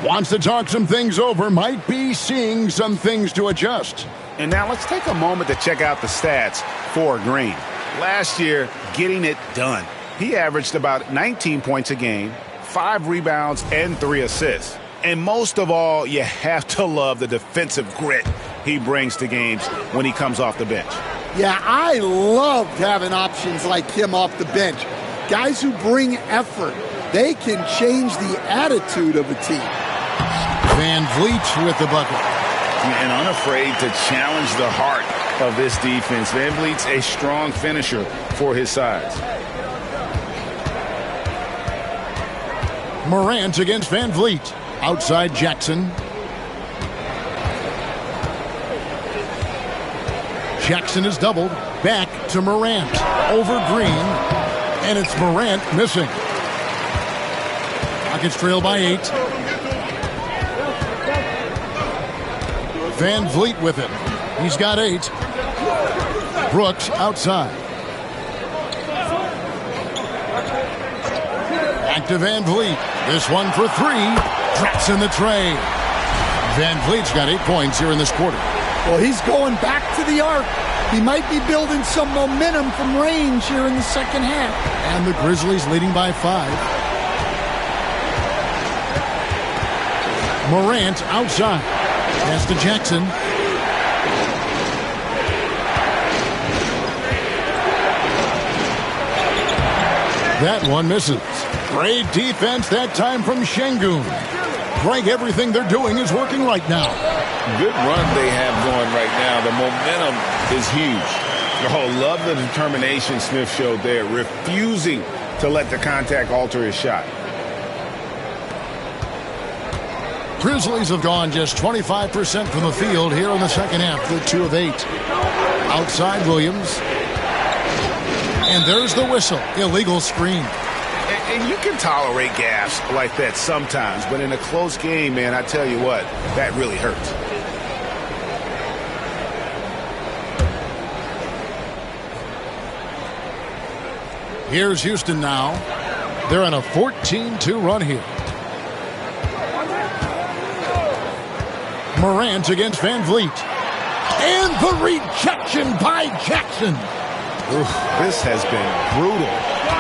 Wants to talk some things over, might be seeing some things to adjust. And now let's take a moment to check out the stats for Green. Last year, getting it done. He averaged about 19 points a game, 5 rebounds, and 3 assists. And most of all, you have to love the defensive grit he brings to games when he comes off the bench. Yeah, I loved having options like him off the bench. Guys who bring effort. They can change the attitude of a team. Van Vliet with the bucket. And unafraid to challenge the heart of this defense. Van Vliet's a strong finisher for his size. Morant against Van Vliet. Outside Jackson. Jackson is doubled. Back to Morant. Over Green. And it's Morant missing. Rockets trail by 8. Van Vliet with it. He's got 8. Brooks outside. Back to Van Vliet. This one for 3. Drops in the tray. Van Vliet's got 8 points here in this quarter. Well, he's going back to the arc. He might be building some momentum from range here in the second half. And the Grizzlies leading by 5. Morant outside. Pass to Jackson. That one misses. Great defense that time from Şengün. Greg, everything they're doing is working right now. Good run they have going right now. The momentum is huge. Oh, love the determination Smith showed there, refusing to let the contact alter his shot. Grizzlies have gone just 25% from the field here in the second half. They're 2 of 8. Outside Williams. And there's the whistle. Illegal screen. And you can tolerate gaffes like that sometimes, but in a close game, man, I tell you what, that really hurts. Here's Houston now. They're on a 14-2 run here. Morant against Van Vliet. And the rejection by Jackson. Oof, this has been brutal.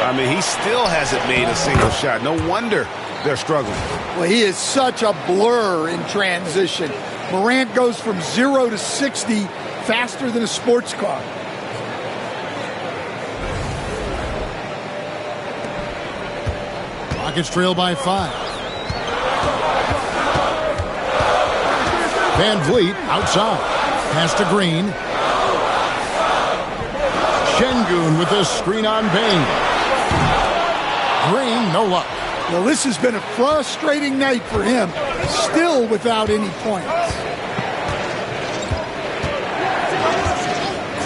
I mean, he still hasn't made a single shot. No wonder they're struggling. Well, he is such a blur in transition. Morant goes from 0 to 60 faster than a sports car. Rockets trail by 5. Van Vliet outside. Pass to Green. Şengün with the screen on Bane. Green, no luck. Well, this has been a frustrating night for him. Still without any points.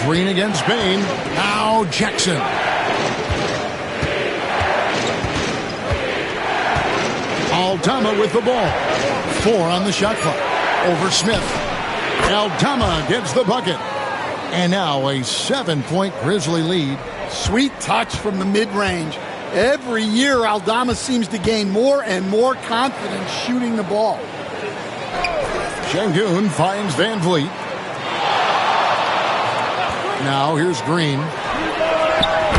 Green against Bane. Now Jackson. Aldama with the ball. 4 on the shot clock. Over Smith. Aldama gets the bucket. And now a 7-point Grizzly lead. Sweet touch from the mid-range. Every year, Aldama seems to gain more and more confidence shooting the ball. Şengün finds Van Vliet. Now here's Green.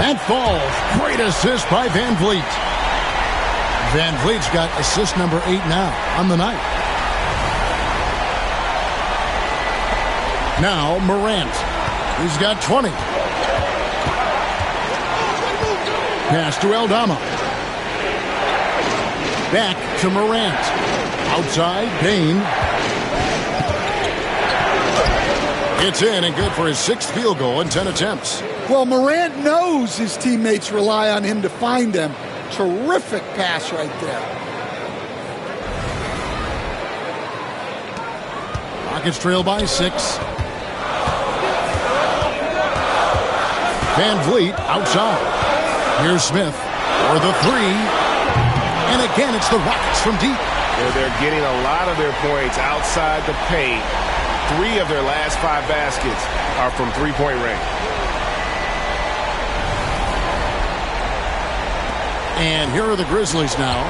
That falls. Great assist by Van Vliet. Van Vliet's got assist number 8 now on the night. Now Morant. He's got 20. Pass to Aldama. Back to Morant. Outside, Payne. It's in and good for his 6th field goal in 10 attempts. Well, Morant knows his teammates rely on him to find them. Terrific pass right there. Rockets trail by 6. Van Vliet outside. Here's Smith for the 3. And again, it's the Rockets from deep. They're getting a lot of their points outside the paint. 3 of their last 5 baskets are from three-point range. And here are the Grizzlies now.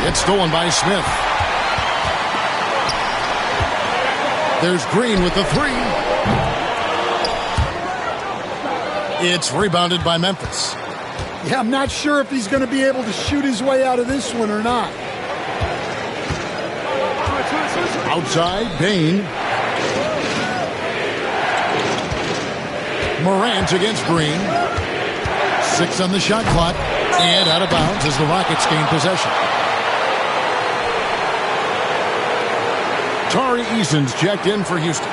It's stolen by Smith. There's Green with the 3. It's rebounded by Memphis. Yeah, I'm not sure if he's going to be able to shoot his way out of this one or not. Outside, Payne. Morant against Green. 6 on the shot clock. And out of bounds as the Rockets gain possession. Tari Eason's checked in for Houston.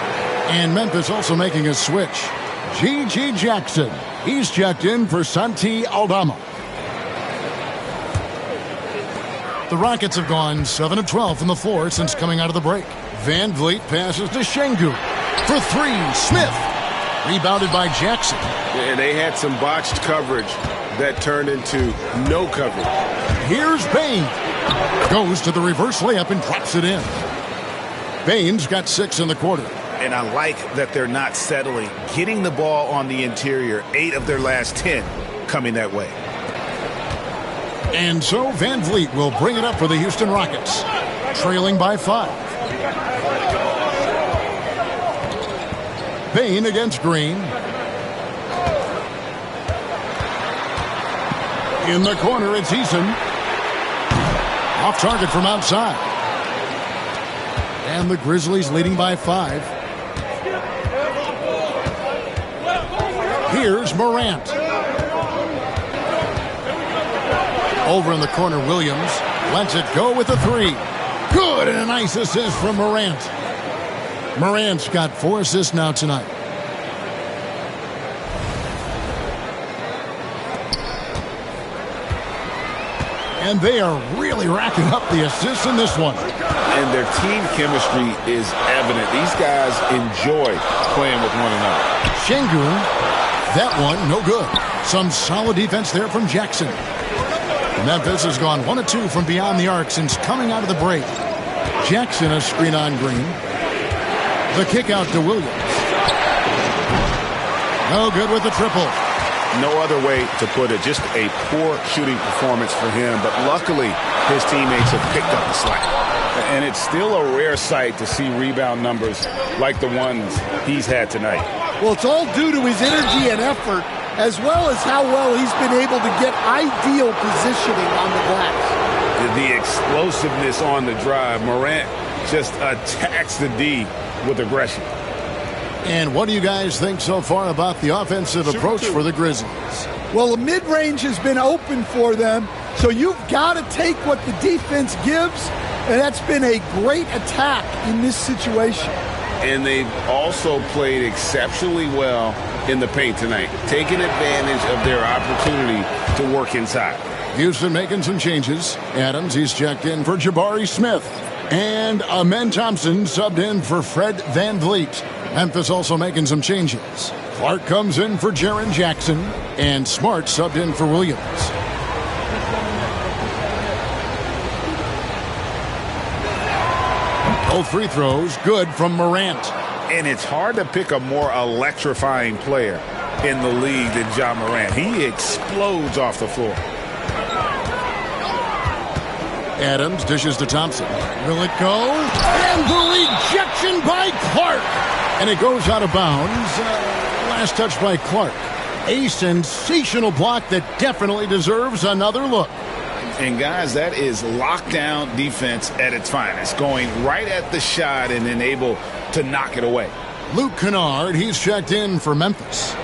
And Memphis also making a switch. G.G. Jackson. He's checked in for Santi Aldama. The Rockets have gone 7 of 12 from the floor since coming out of the break. Van Vliet passes to Şengün. For 3, Smith. Rebounded by Jackson. And they had some botched coverage that turned into no coverage. Here's Payne. Goes to the reverse layup and drops it in. Payne's got 6 in the quarter. And I like that they're not settling. Getting the ball on the interior, 8 of their last 10 coming that way. And so Van Vliet will bring it up for the Houston Rockets, trailing by 5. Payne against Green. In the corner, it's Eason. Off target from outside. And the Grizzlies leading by 5. Here's Morant. Over in the corner, Williams lets it go with a 3. Good, and a nice assist from Morant. Morant's got 4 assists now tonight. And they are really racking up the assists in this one. And their team chemistry is evident. These guys enjoy playing with one another. Şengün, that one no good. Some solid defense there from Jackson. Memphis has gone 1 of 2 from beyond the arc since coming out of the break. Jackson a screen on Green. The kick out to Williams. No good with the triple. No other way to put it. Just a poor shooting performance for him. But luckily, his teammates have picked up the slack. And it's still a rare sight to see rebound numbers like the ones he's had tonight. Well, it's all due to his energy and effort, as well as how well he's been able to get ideal positioning on the glass. The explosiveness on the drive. Morant just attacks the D with aggression. And what do you guys think so far about the offensive approach for the Grizzlies? Well, the mid-range has been open for them, so you've got to take what the defense gives, and that's been a great attack in this situation. And they've also played exceptionally well in the paint tonight, taking advantage of their opportunity to work inside. Houston making some changes. Adams, he's checked in for Jabari Smith. And Amen Thompson subbed in for Fred Van Vliet. Memphis also making some changes. Clark comes in for Jaren Jackson. And Smart subbed in for Williams. Both free throws good from Morant. And it's hard to pick a more electrifying player in the league than Ja Morant. He explodes off the floor. Adams dishes to Thompson. Will it go? And the rejection by Clark. And it goes out of bounds. Last touch by Clark. A sensational block that definitely deserves another look. And, guys, that is lockdown defense at its finest, going right at the shot and then able to knock it away. Luke Kennard, he's checked in for Memphis.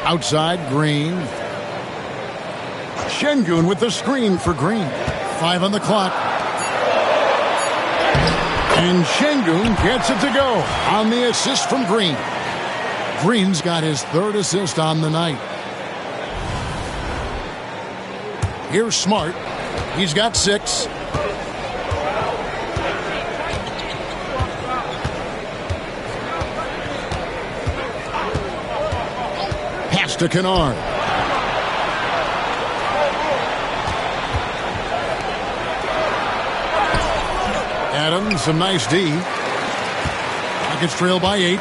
Outside, Green. Şengün with the screen for Green. 5 on the clock. And Şengün gets it to go on the assist from Green. Green's got his 3rd assist on the night. Here's Smart. He's got 6. Pass to Kennard. Adams, some nice D. Rockets trail by 8.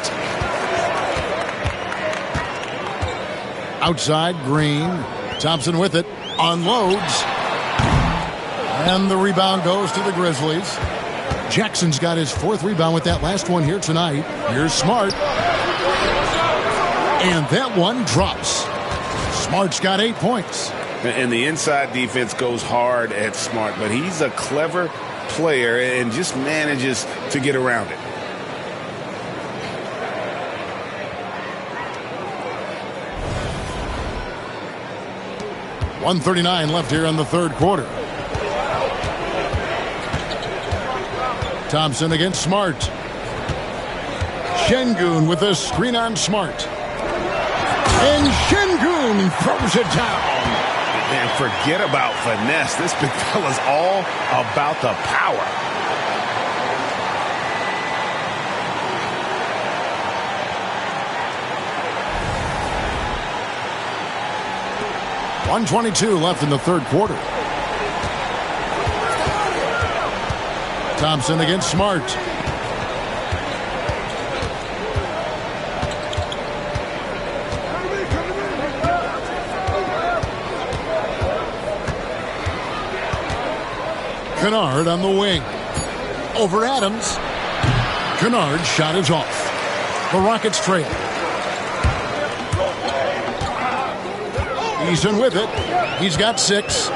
Outside, Green. Thompson with it. Unloads. And the rebound goes to the Grizzlies. Jackson's got his 4th rebound with that last one here tonight. Here's Smart. And that one drops. Smart's got 8 points. And the inside defense goes hard at Smart, but he's a clever player and just manages to get around it. .139 left here in the 3rd quarter. Thompson against Smart. Şengün with a screen on Smart. And Şengün throws it down. And forget about finesse. This big fella's all about the power. .122 left in the 3rd quarter. Thompson against Smart. Kennard on the wing. Over Adams. Kennard's shot is off. The Rockets trail. Eason with it. He's got 6.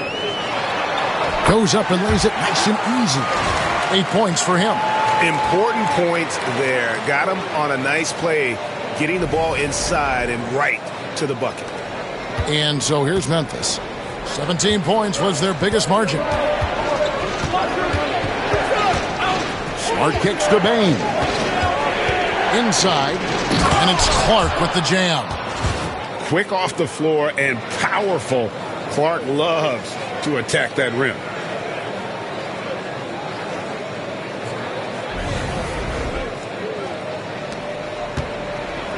Goes up and lays it nice and easy. 8 points for him. Important points there. Got him on a nice play, getting the ball inside and right to the bucket. And so here's Memphis. 17 points was their biggest margin. Smart kicks to Bane. Inside. And it's Clark with the jam. Quick off the floor and powerful. Clark loves to attack that rim.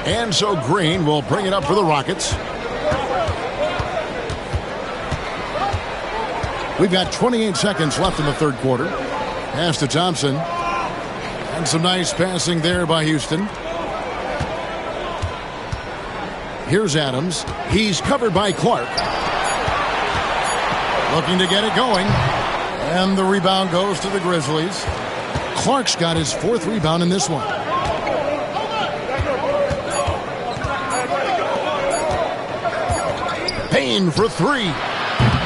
And so Green will bring it up for the Rockets. We've got 28 seconds left in the 3rd quarter. Pass to Thompson. And some nice passing there by Houston. Here's Adams. He's covered by Clark. Looking to get it going. And the rebound goes to the Grizzlies. Clark's got his 4th rebound in this one. Payne for 3.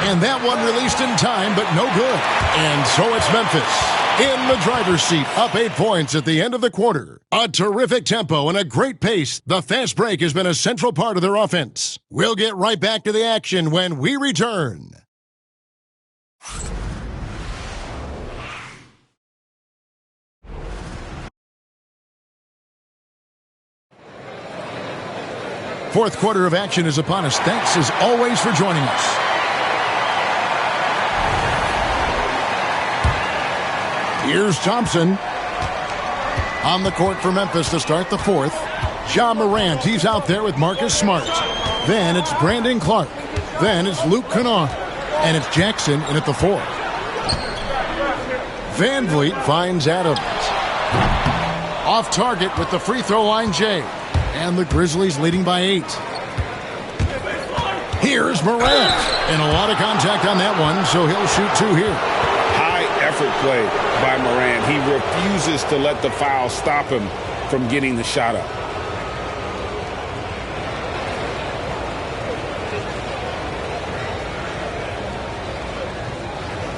And that one released in time, but no good. And so it's Memphis in the driver's seat, up 8 points at the end of the quarter. A terrific tempo and a great pace. The fast break has been a central part of their offense. We'll get right back to the action when we return. Fourth quarter of action is upon us. Thanks as always for joining us. Here's Thompson on the court for Memphis to start the 4th. Ja Morant, he's out there with Marcus Smart. Then it's Brandon Clark. Then it's Luke Kennard. And it's Jackson in at the 4th. Van Vliet finds Adams. Off target with the free throw line, Jay. And the Grizzlies leading by 8. Here's Morant. And a lot of contact on that one, so he'll shoot 2 here. Perfect play by Morant. He refuses to let the foul stop him from getting the shot up.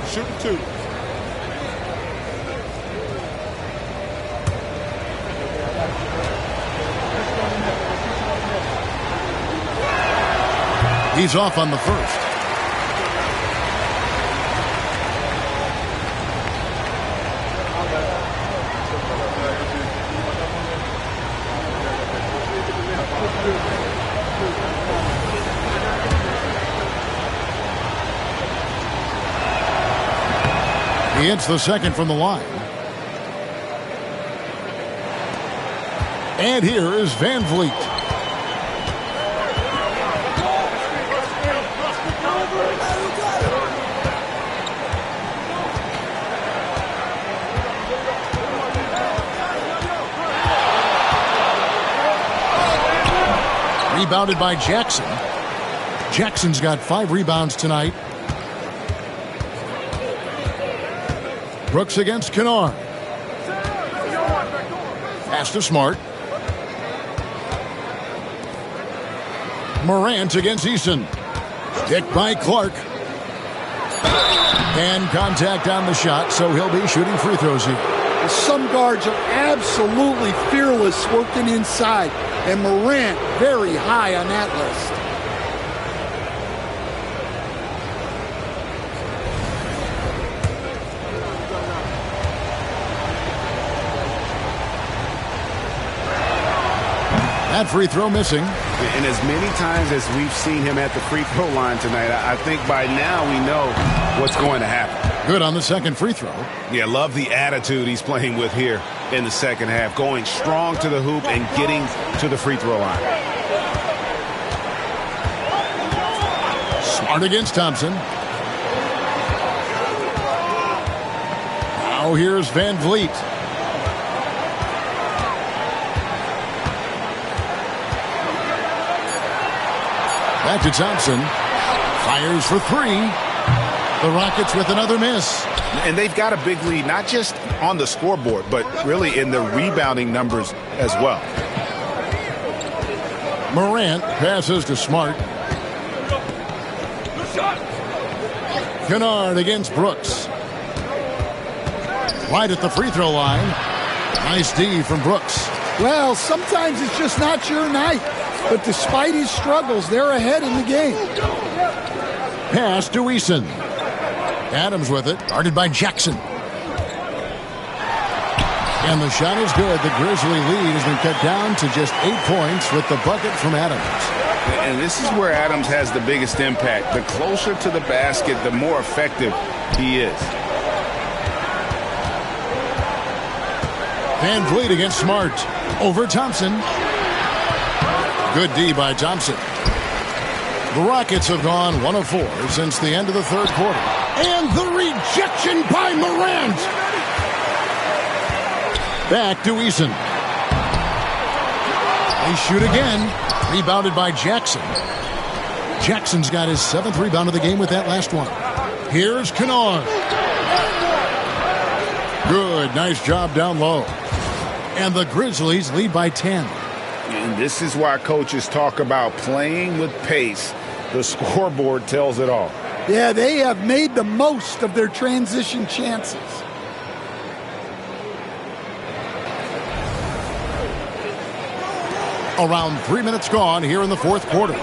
Shooting 2. He's off on the first. He hits the second from the line. And here is Van Vliet. Rebounded by Jackson. Jackson's got 5 rebounds tonight. Brooks against Kennard. Pass to Smart. Morant against Eason. Picked by Clark. And contact on the shot, so he'll be shooting free throws here. Some guards are absolutely fearless working inside, and Morant very high on that list. That free throw missing. And as many times as we've seen him at the free throw line tonight, I think by now we know what's going to happen. Good on the second free throw. Yeah, love the attitude he's playing with here in the second half. Going strong to the hoop and getting to the free throw line. Smart against Thompson. Now here's Van Vliet. Back to Thompson. Fires for 3. The Rockets with another miss. And they've got a big lead, not just on the scoreboard, but really in the rebounding numbers as well. Morant passes to Smart. Kennard against Brooks. Right at the free throw line. Nice D from Brooks. Well, sometimes it's just not your night. But despite his struggles, they're ahead in the game. Pass to Eason. Adams with it, guarded by Jackson. And the shot is good. The Grizzly lead has been cut down to just 8 points with the bucket from Adams. And this is where Adams has the biggest impact. The closer to the basket, the more effective he is. Van Vliet against Smart. Over Thompson. Good D by Thompson. The Rockets have gone 1 of 4 since the end of the third quarter. And the rejection by Morant. Back to Eason. They shoot again. Rebounded by Jackson. Jackson's got his 7th rebound of the game with that last one. Here's Kennard. Good. Nice job down low. And the Grizzlies lead by 10. And this is why coaches talk about playing with pace. The scoreboard tells it all. Yeah, they have made the most of their transition chances. Around 3 minutes gone here in the fourth quarter.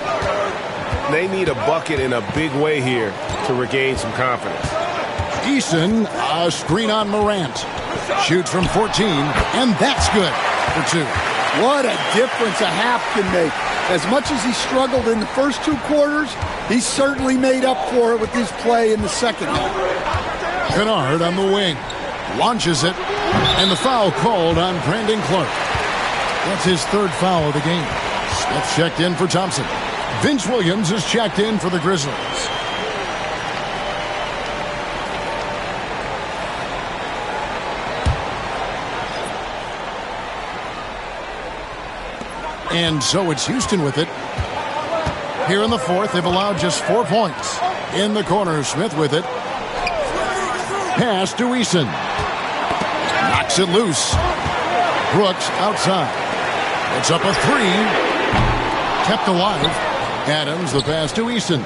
They need a bucket in a big way here to regain some confidence. Eason, a screen on Morant. Shoots from 14, and that's good for 2. What a difference a half can make. As much as he struggled in the first 2 quarters, he certainly made up for it with his play in the second half. Kennard on the wing. Launches it, and the foul called on Brandon Clark. That's his 3rd foul of the game. Smith checked in for Thompson. Vince Williams is checked in for the Grizzlies. And so it's Houston with it. Here in the fourth, they've allowed just 4 points. In the corner, Smith with it. pass to Eason. Knocks it loose. Brooks outside. It's up a three. Kept alive. Adams, the pass to Eason.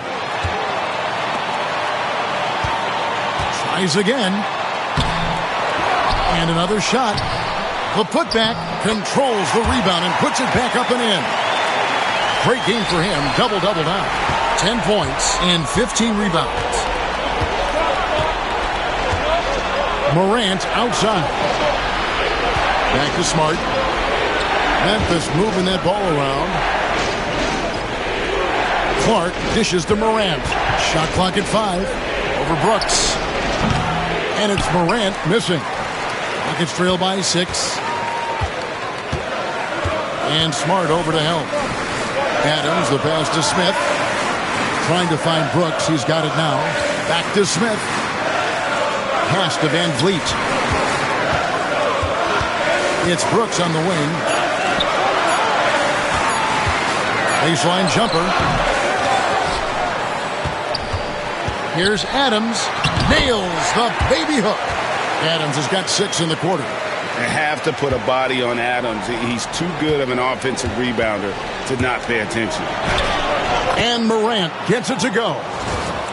Tries again. And another shot. The putback controls the rebound and puts it back up and in. Great game for him. Double-double now. 10 points and 15 rebounds. Morant outside. Back to Smart. Memphis moving that ball around. Clark dishes to Morant. Shot clock at 5. Over Brooks. And it's Morant missing. Rockets trail by 6. And Smart over to help. Adams, the pass to Smith. Trying to find Brooks. He's got it now. Back to Smith. Pass to Van Vliet. It's Brooks on the wing. Baseline jumper. Here's Adams. Nails the baby hook. Adams has got 6 in the quarter. They have to put a body on Adams. He's too good of an offensive rebounder to not pay attention. And Morant gets it to go.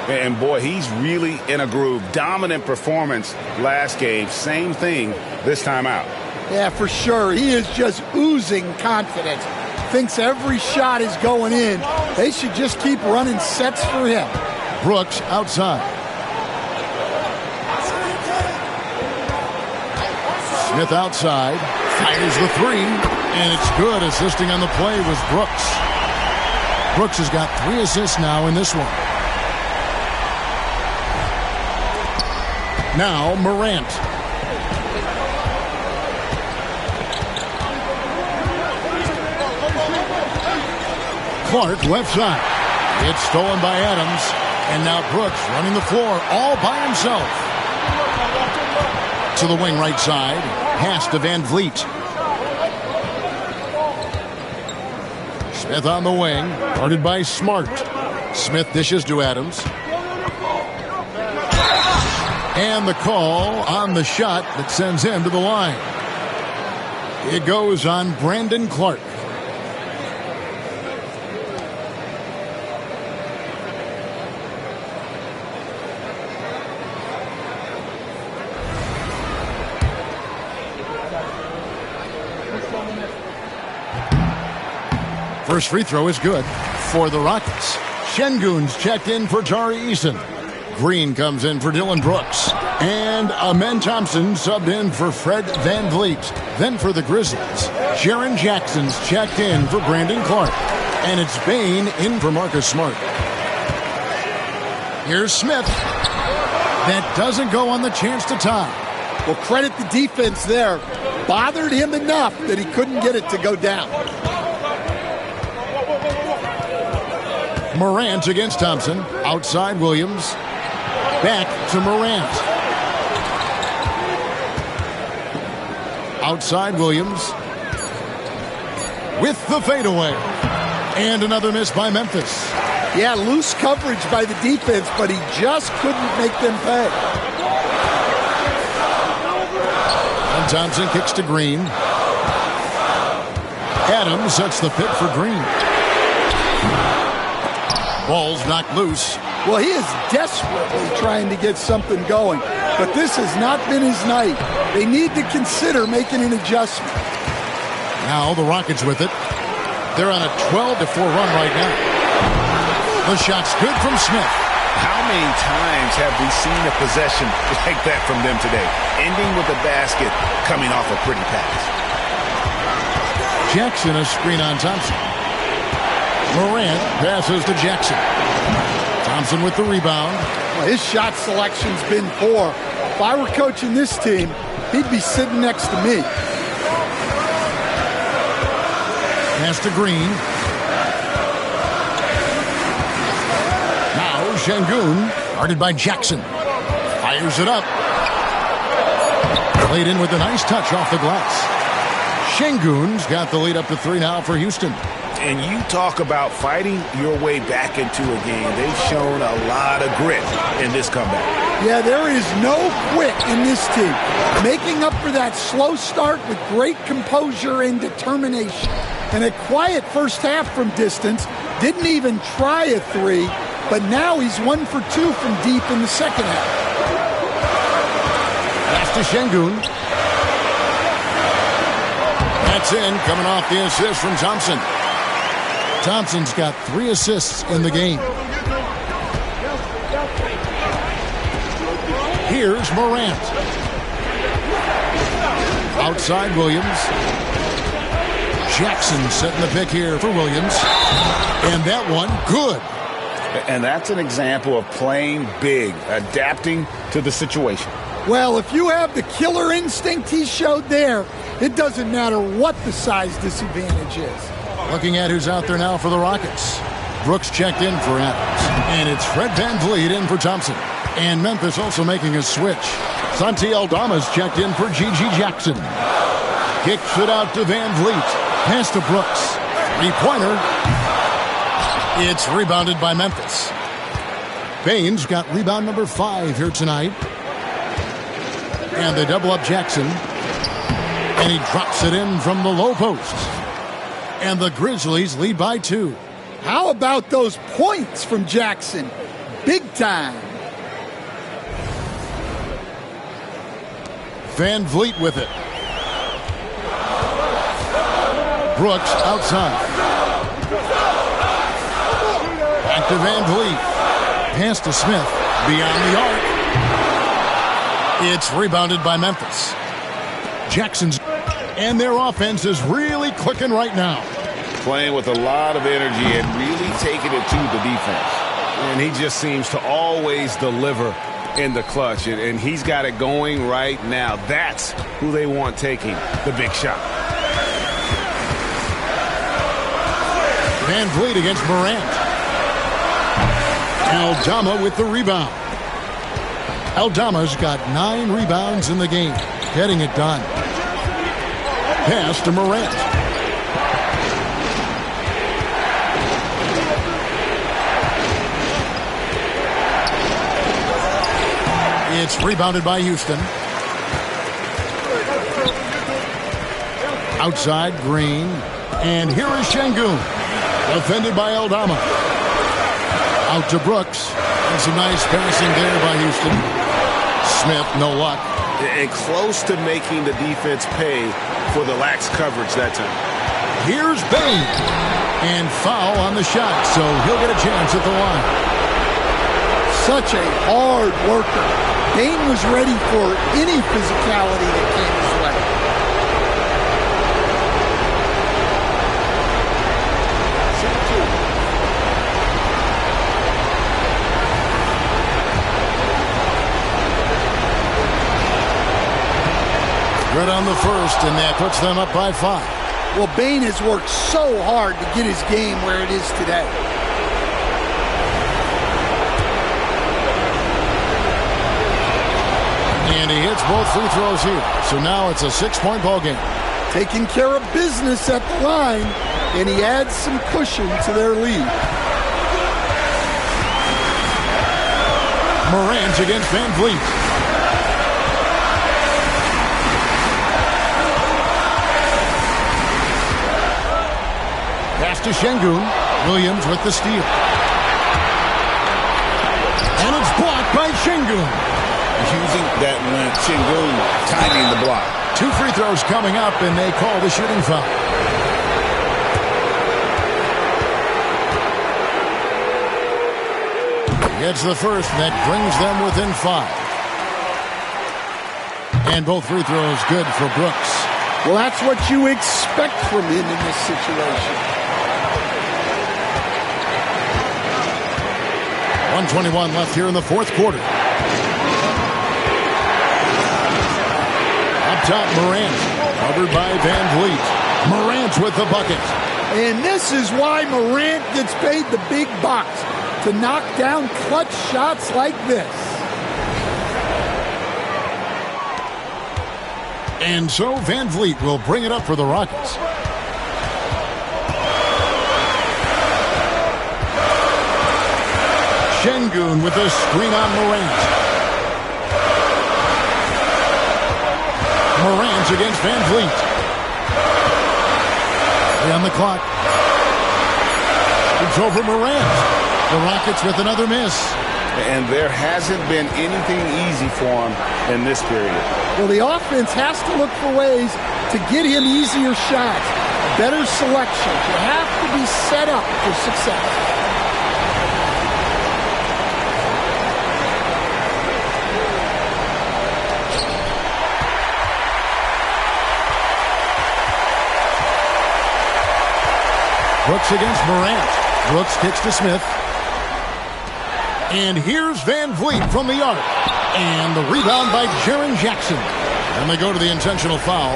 And boy, he's really in a groove. Dominant performance last game. Same thing this time out. Yeah, for sure. He is just oozing confidence. Thinks every shot is going in. They should just keep running sets for him. Brooks outside. Smith outside. Fires the 3. And it's good. Assisting on the play was Brooks. Brooks has got 3 assists now in this one. Now Morant. Clark left side. It's stolen by Adams. And now Brooks running the floor all by himself. To the wing right side. Pass to Van Vliet. Smith on the wing. Guarded by Smart. Smith dishes to Adams. And the call on the shot that sends him to the line. It goes on Brandon Clark. First free throw is good for the Rockets. Şengün's checked in for Tari Eason. Green comes in for Dylan Brooks. And Amen Thompson subbed in for Fred Van Vliet. Then for the Grizzlies, Jaren Jackson's checked in for Brandon Clark. And it's Bane in for Marcus Smart. Here's Smith. That doesn't go on the chance to tie. Well, credit the defense there. Bothered him enough that he couldn't get it to go down. Morant against Thompson. Outside Williams. Back to Morant. Outside Williams. With the fadeaway. And another miss by Memphis. Yeah, loose coverage by the defense, but he just couldn't make them pay. And Thompson kicks to Green. Adams sets the pick for Green. Ball's knocked loose. Well, he is desperately trying to get something going, but this has not been his night. They need to consider making an adjustment. Now the Rockets with it. They're on a 12-4 run right now. The shot's good from Smith. How many times have we seen a possession like that from them today? Ending with a basket, coming off a pretty pass. Jackson a screen on Thompson. Morant passes to Jackson. Thompson with the rebound. Well, his shot selection's been poor. If I were coaching this team, he'd be sitting next to me. Pass to Green. Now Şengün, guarded by Jackson. Fires it up. Played in with a nice touch off the glass. Şengün's got the lead up to 3 now for Houston. And you talk about fighting your way back into a game. They've shown a lot of grit in this comeback. Yeah, there is no quit in this team. Making up for that slow start with great composure and determination. And a quiet first half from distance. Didn't even try a three, but now he's 1 for 2 from deep in the second half. Pass to Şengün. That's in, coming off the assist from Thompson. Thompson's got 3 assists in the game. Here's Morant. Outside Williams. Jackson setting the pick here for Williams. And that one, good. And that's an example of playing big, adapting to the situation. Well, if you have the killer instinct he showed there, it doesn't matter what the size disadvantage is. Looking at who's out there now for the Rockets. Brooks checked in for Adams. And it's Fred VanVleet in for Thompson. And Memphis also making a switch. Santi Aldama's checked in for G.G. Jackson. Kicks it out to VanVleet. Pass to Brooks. Three-pointer. It's rebounded by Memphis. Baines got rebound number 5 here tonight. And they double up Jackson. And he drops it in from the low post. And the Grizzlies lead by 2. How about those points from Jackson? Big time. VanVleet with it. Brooks outside. Back to VanVleet. Pass to Smith. Beyond the arc. It's rebounded by Memphis. Jackson's. And their offense is really clicking right now. Playing with a lot of energy and really taking it to the defense. And he just seems to always deliver in the clutch. And he's got it going right now. That's who they want taking the big shot. VanVleet against Morant. Aldama with the rebound. Aldama's got 9 rebounds in the game. Getting it done. Pass to Morant. It's rebounded by Houston. Outside, Green. And here is Şengün. Defended by Aldama. Out to Brooks. And some nice passing there by Houston. Smith, no luck. And close to making the defense pay for the lax coverage that time. Here's Bane. And foul on the shot, so he'll get a chance at the line. Such a hard worker. Bane was ready for any physicality that came his way. Good on the first, and that puts them up by 5. Well, Bane has worked so hard to get his game where it is today. And he hits both free throws here. So now it's a 6-point ball game. Taking care of business at the line, and he adds some cushion to their lead. Morant against VanVleet. Pass to Şengün. Williams with the steal. And it's blocked by Şengün. Using that when Şengün timing the block. 2 free throws coming up, and they call the shooting foul. Gets the first, and that brings them within 5. And both free throws good for Brooks. Well, that's what you expect from him in this situation. 1:21 left here in the fourth quarter. Up top, Morant. Covered by VanVleet. Morant with the bucket. And this is why Morant gets paid the big bucks, to knock down clutch shots like this. And so VanVleet will bring it up for the Rockets. Şengün with a screen on Morant. Jones against Van Vliet. 3 on the clock. It's over Morant. The Rockets with another miss. And there hasn't been anything easy for him in this period. Well, the offense has to look for ways to get him easier shots, better selections. You have to be set up for success. Brooks against Morant. Brooks kicks to Smith. And here's Van Vliet from the arc. And the rebound by Jaren Jackson. And they go to the intentional foul.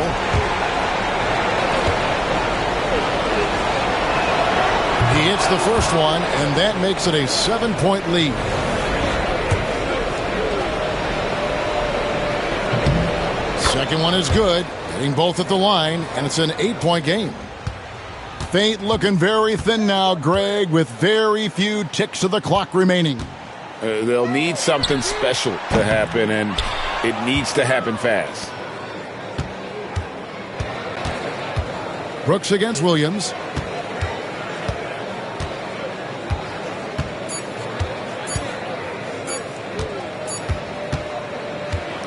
He hits the first one, and that makes it a 7-point lead. Second one is good. Hitting both at the line, and it's an 8-point game. Fate looking very thin now, Greg, with very few ticks of the clock remaining. They'll need something special to happen, and it needs to happen fast. Brooks against Williams.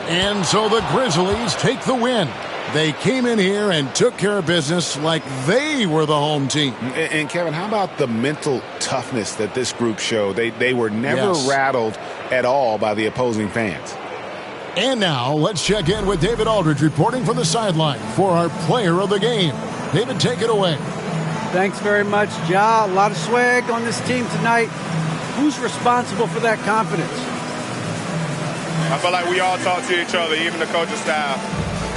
And so the Grizzlies take the win. They came in here and took care of business like they were the home team. And Kevin, how about the mental toughness that this group showed? They were never rattled at all by the opposing fans. And now let's check in with David Aldridge reporting from the sideline for our player of the game. David, take it away. Thanks very much, Ja. A lot of swag on this team tonight. Who's responsible for that confidence? I feel like we all talk to each other, even the coaching staff.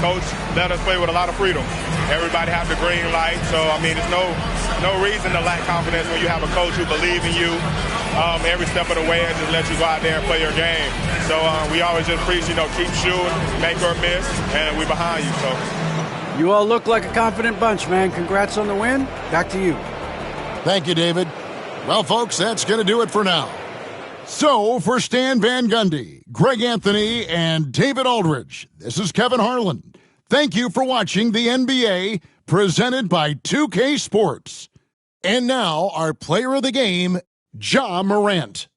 Coach let us play with a lot of freedom. Everybody have the green light, so I mean, there's no reason to lack confidence when you have a coach who believes in you every step of the way and just let you go out there and play your game. So we always just preach, keep shooting, make or miss, and we behind you. So you all look like a confident bunch, man. Congrats on the win. Back to you. Thank you, David. Well, folks, that's going to do it for now. So, for Stan Van Gundy, Greg Anthony, and David Aldridge, this is Kevin Harlan. Thank you for watching the NBA, presented by 2K Sports. And now, our player of the game, Ja Morant.